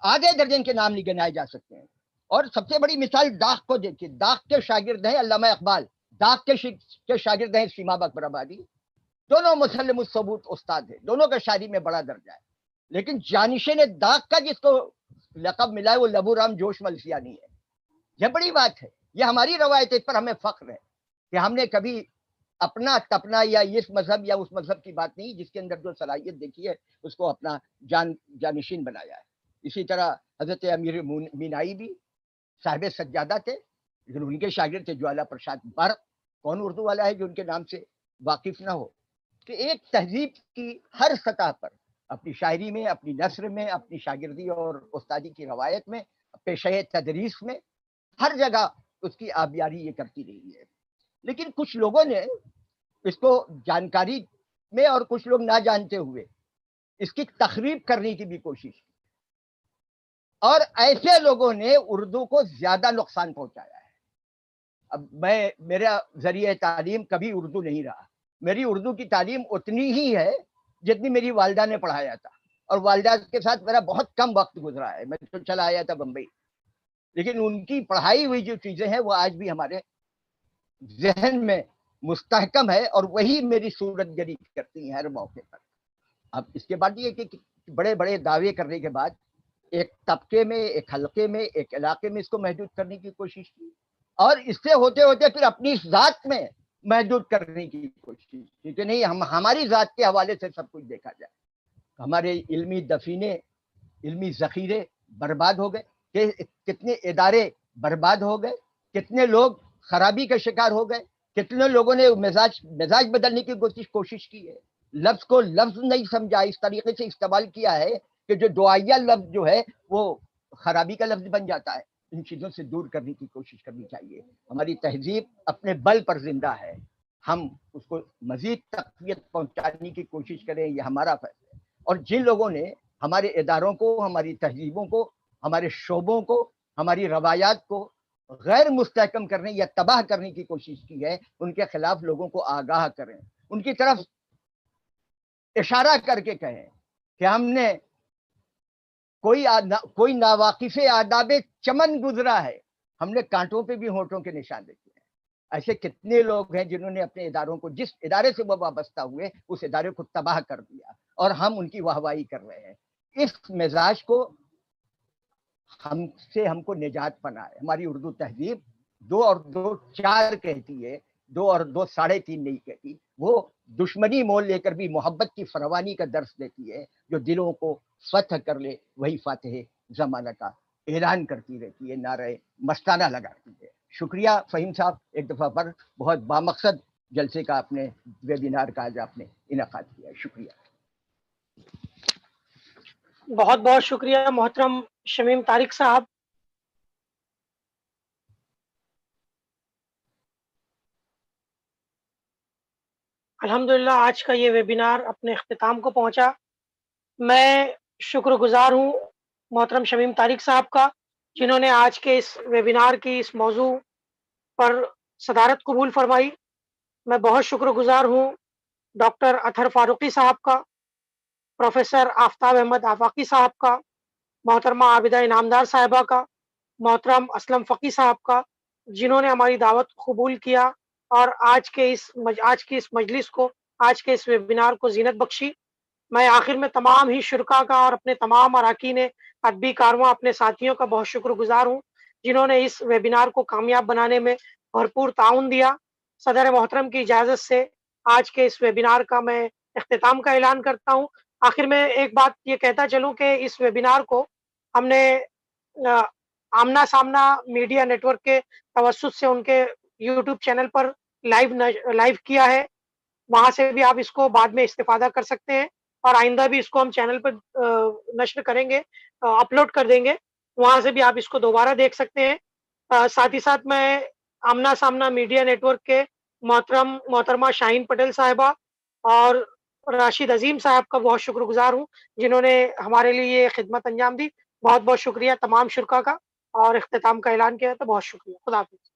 آگے درجن کے نام نہیں گنائے جا سکتے ہیں. اور سب سے بڑی مثال داغ کو دیکھیے، داغ کے شاگرد ہیں علامہ اقبال، داغ کے شاگرد ہیں سیما اکبر آبادی. دونوں مسلم الثبوت استاد ہیں، دونوں کا شاعری میں بڑا درجہ ہے. لیکن جانشین داغ کا جس کو لقب ملا ہے وہ لبو رام جوش ملسیانی ہے. یہ بڑی بات ہے، یہ ہماری روایت ہے، اس پر ہمیں فخر ہے کہ ہم نے کبھی اپنا تپنا یا اس مذہب یا اس مذہب کی بات نہیں، جس کے اندر جو صلاحیت دیکھی ہے اس کو اپنا جانشین بنایا ہے. اسی طرح حضرت امیر مینائی بھی صاحب سجادہ تھے، لیکن ان کے شاگرد تھے جوالا پرساد برق. کون اردو والا ہے جو ان کے نام سے واقف نہ ہو؟ کہ ایک تہذیب کی ہر سطح پر اپنی شاعری میں، اپنی نثر میں، اپنی شاگردی اور استادی کی روایت میں، پیشہ تدریس میں، ہر جگہ اس کی آبیاری یہ کرتی رہی ہے. لیکن کچھ لوگوں نے اس کو جانکاری میں اور کچھ لوگ نہ جانتے ہوئے اس کی تخریب کرنے کی بھی کوشش کی، اور ایسے لوگوں نے اردو کو زیادہ نقصان پہنچایا ہے. اب میرا ذریعہ تعلیم کبھی اردو نہیں رہا. میری اردو کی تعلیم اتنی ہی ہے جتنی میری والدہ نے پڑھایا تھا، اور والدہ کے ساتھ میرا بہت کم وقت گزرا ہے، میں تو چلا آیا تھا بمبئی. لیکن ان کی پڑھائی ہوئی جو چیزیں ہیں وہ آج بھی ہمارے ذہن میں مستحکم ہے، اور وہی میری صورت گری کرتی ہیں ہر موقع پر. اب اس کے بعد یہ کہ بڑے بڑے دعوے کرنے کے بعد ایک طبقے میں، ایک حلقے میں، ایک علاقے میں اس کو محدود کرنے کی کوشش کی، اور اس سے ہوتے ہوتے پھر اپنی ذات میں محدود کرنے کی کوشش کی کہ نہیں ہماری ذات کے حوالے سے سب کچھ دیکھا جائے. ہمارے علمی دفینے، علمی ذخیرے برباد ہو گئے، کہ کتنے ادارے برباد ہو گئے، کتنے لوگ خرابی کا شکار ہو گئے، کتنے لوگوں نے مزاج بدلنے کی کوشش کی ہے، لفظ کو لفظ نہیں سمجھا، اس طریقے سے استعمال کیا ہے کہ جو دعائیہ لفظ جو ہے وہ خرابی کا لفظ بن جاتا ہے. ان چیزوں سے دور کرنے کی کوشش کرنی چاہیے. ہماری تہذیب اپنے بل پر زندہ ہے, ہم اس کو مزید تقویت پہنچانے کی کوشش کریں, یہ ہمارا فیصلہ ہے. اور جن لوگوں نے ہمارے اداروں کو, ہماری تہذیبوں کو, ہمارے شعبوں کو, ہماری روایات کو غیر مستحکم کرنے یا تباہ کرنے کی کوشش کی ہے, ان کے خلاف لوگوں کو آگاہ کریں, ان کی طرف اشارہ کر کے کہیں کہ ہم نے کوئی ناواقف آداب چمن گزرا ہے, ہم نے کانٹوں پہ بھی ہونٹوں کے نشان دیکھے ہیں. ایسے کتنے لوگ ہیں جنہوں نے اپنے اداروں کو, جس ادارے سے وہ وابستہ ہوئے, اس ادارے کو تباہ کر دیا, اور ہم ان کی واہواہی کر رہے ہیں. اس مزاج کو ہم کو نجات پانا ہے. ہماری اردو تہذیب 2 اور 2 4 کہتی ہے, 2 اور 2 3.5 نہیں کہتی. وہ دشمنی مول لے کر بھی محبت کی فراوانی کا درس دیتی ہے. جو دلوں کو فتح کر لے وہی فاتح زمانہ کا اعلان کرتی رہتی ہے, نعرہ مستانہ لگاتی ہے. شکریہ فہیم صاحب, ایک دفعہ پر بہت بامقصد جلسے کا اپنے ویبینار کا آج آپ نے انعقاد کیا. شکریہ. بہت بہت شکریہ محترم شمیم طارق صاحب. الحمدللہ آج کا یہ ویبینار اپنے اختتام کو پہنچا. میں شکر گزار ہوں محترم شمیم طارق صاحب کا, جنہوں نے آج کے اس ویبینار کی اس موضوع پر صدارت قبول فرمائی. میں بہت شکر گزار ہوں ڈاکٹر اطہر فاروقی صاحب کا, پروفیسر آفتاب احمد آفاقی صاحب کا, محترمہ عابدہ انعامدار صاحبہ کا, محترم اسلم فقی صاحب کا, جنہوں نے ہماری دعوت قبول کیا اور آج کی اس مجلس کو, آج کے اس ویبینار کو زینت بخشی. میں آخر میں تمام ہی شرکا کا اور اپنے تمام اراکین ادبی کارواں, اپنے ساتھیوں کا بہت شکر گزار ہوں جنہوں نے اس ویبینار کو کامیاب بنانے میں بھرپور تعاون دیا. صدر محترم کی اجازت سے آج کے اس ویبینار کا میں اختتام کا اعلان کرتا ہوں. آخر میں ایک بات یہ کہتا چلوں کہ اس ویبینار کو ہم نے آمنا سامنا میڈیا نیٹ ورک کے توسط سے ان کے یوٹیوب چینل پر لائیو کیا ہے. وہاں سے بھی آپ اس کو بعد میں استفادہ کر سکتے ہیں, اور آئندہ بھی اس کو ہم چینل پر نشر کریں گے, اپلوڈ کر دیں گے. وہاں سے بھی آپ اس کو دوبارہ دیکھ سکتے ہیں. ساتھ ہی ساتھ میں آمنا سامنا میڈیا نیٹ ورک کے محترمہ شاہین پٹیل صاحبہ اور راشد عظیم صاحب کا بہت شکر گزار ہوں, جنہوں نے ہمارے لیے یہ خدمت انجام دی. بہت بہت شکریہ تمام شرکا کا, اور اختتام کا اعلان کیا. تو بہت شکریہ. خدا حافظ.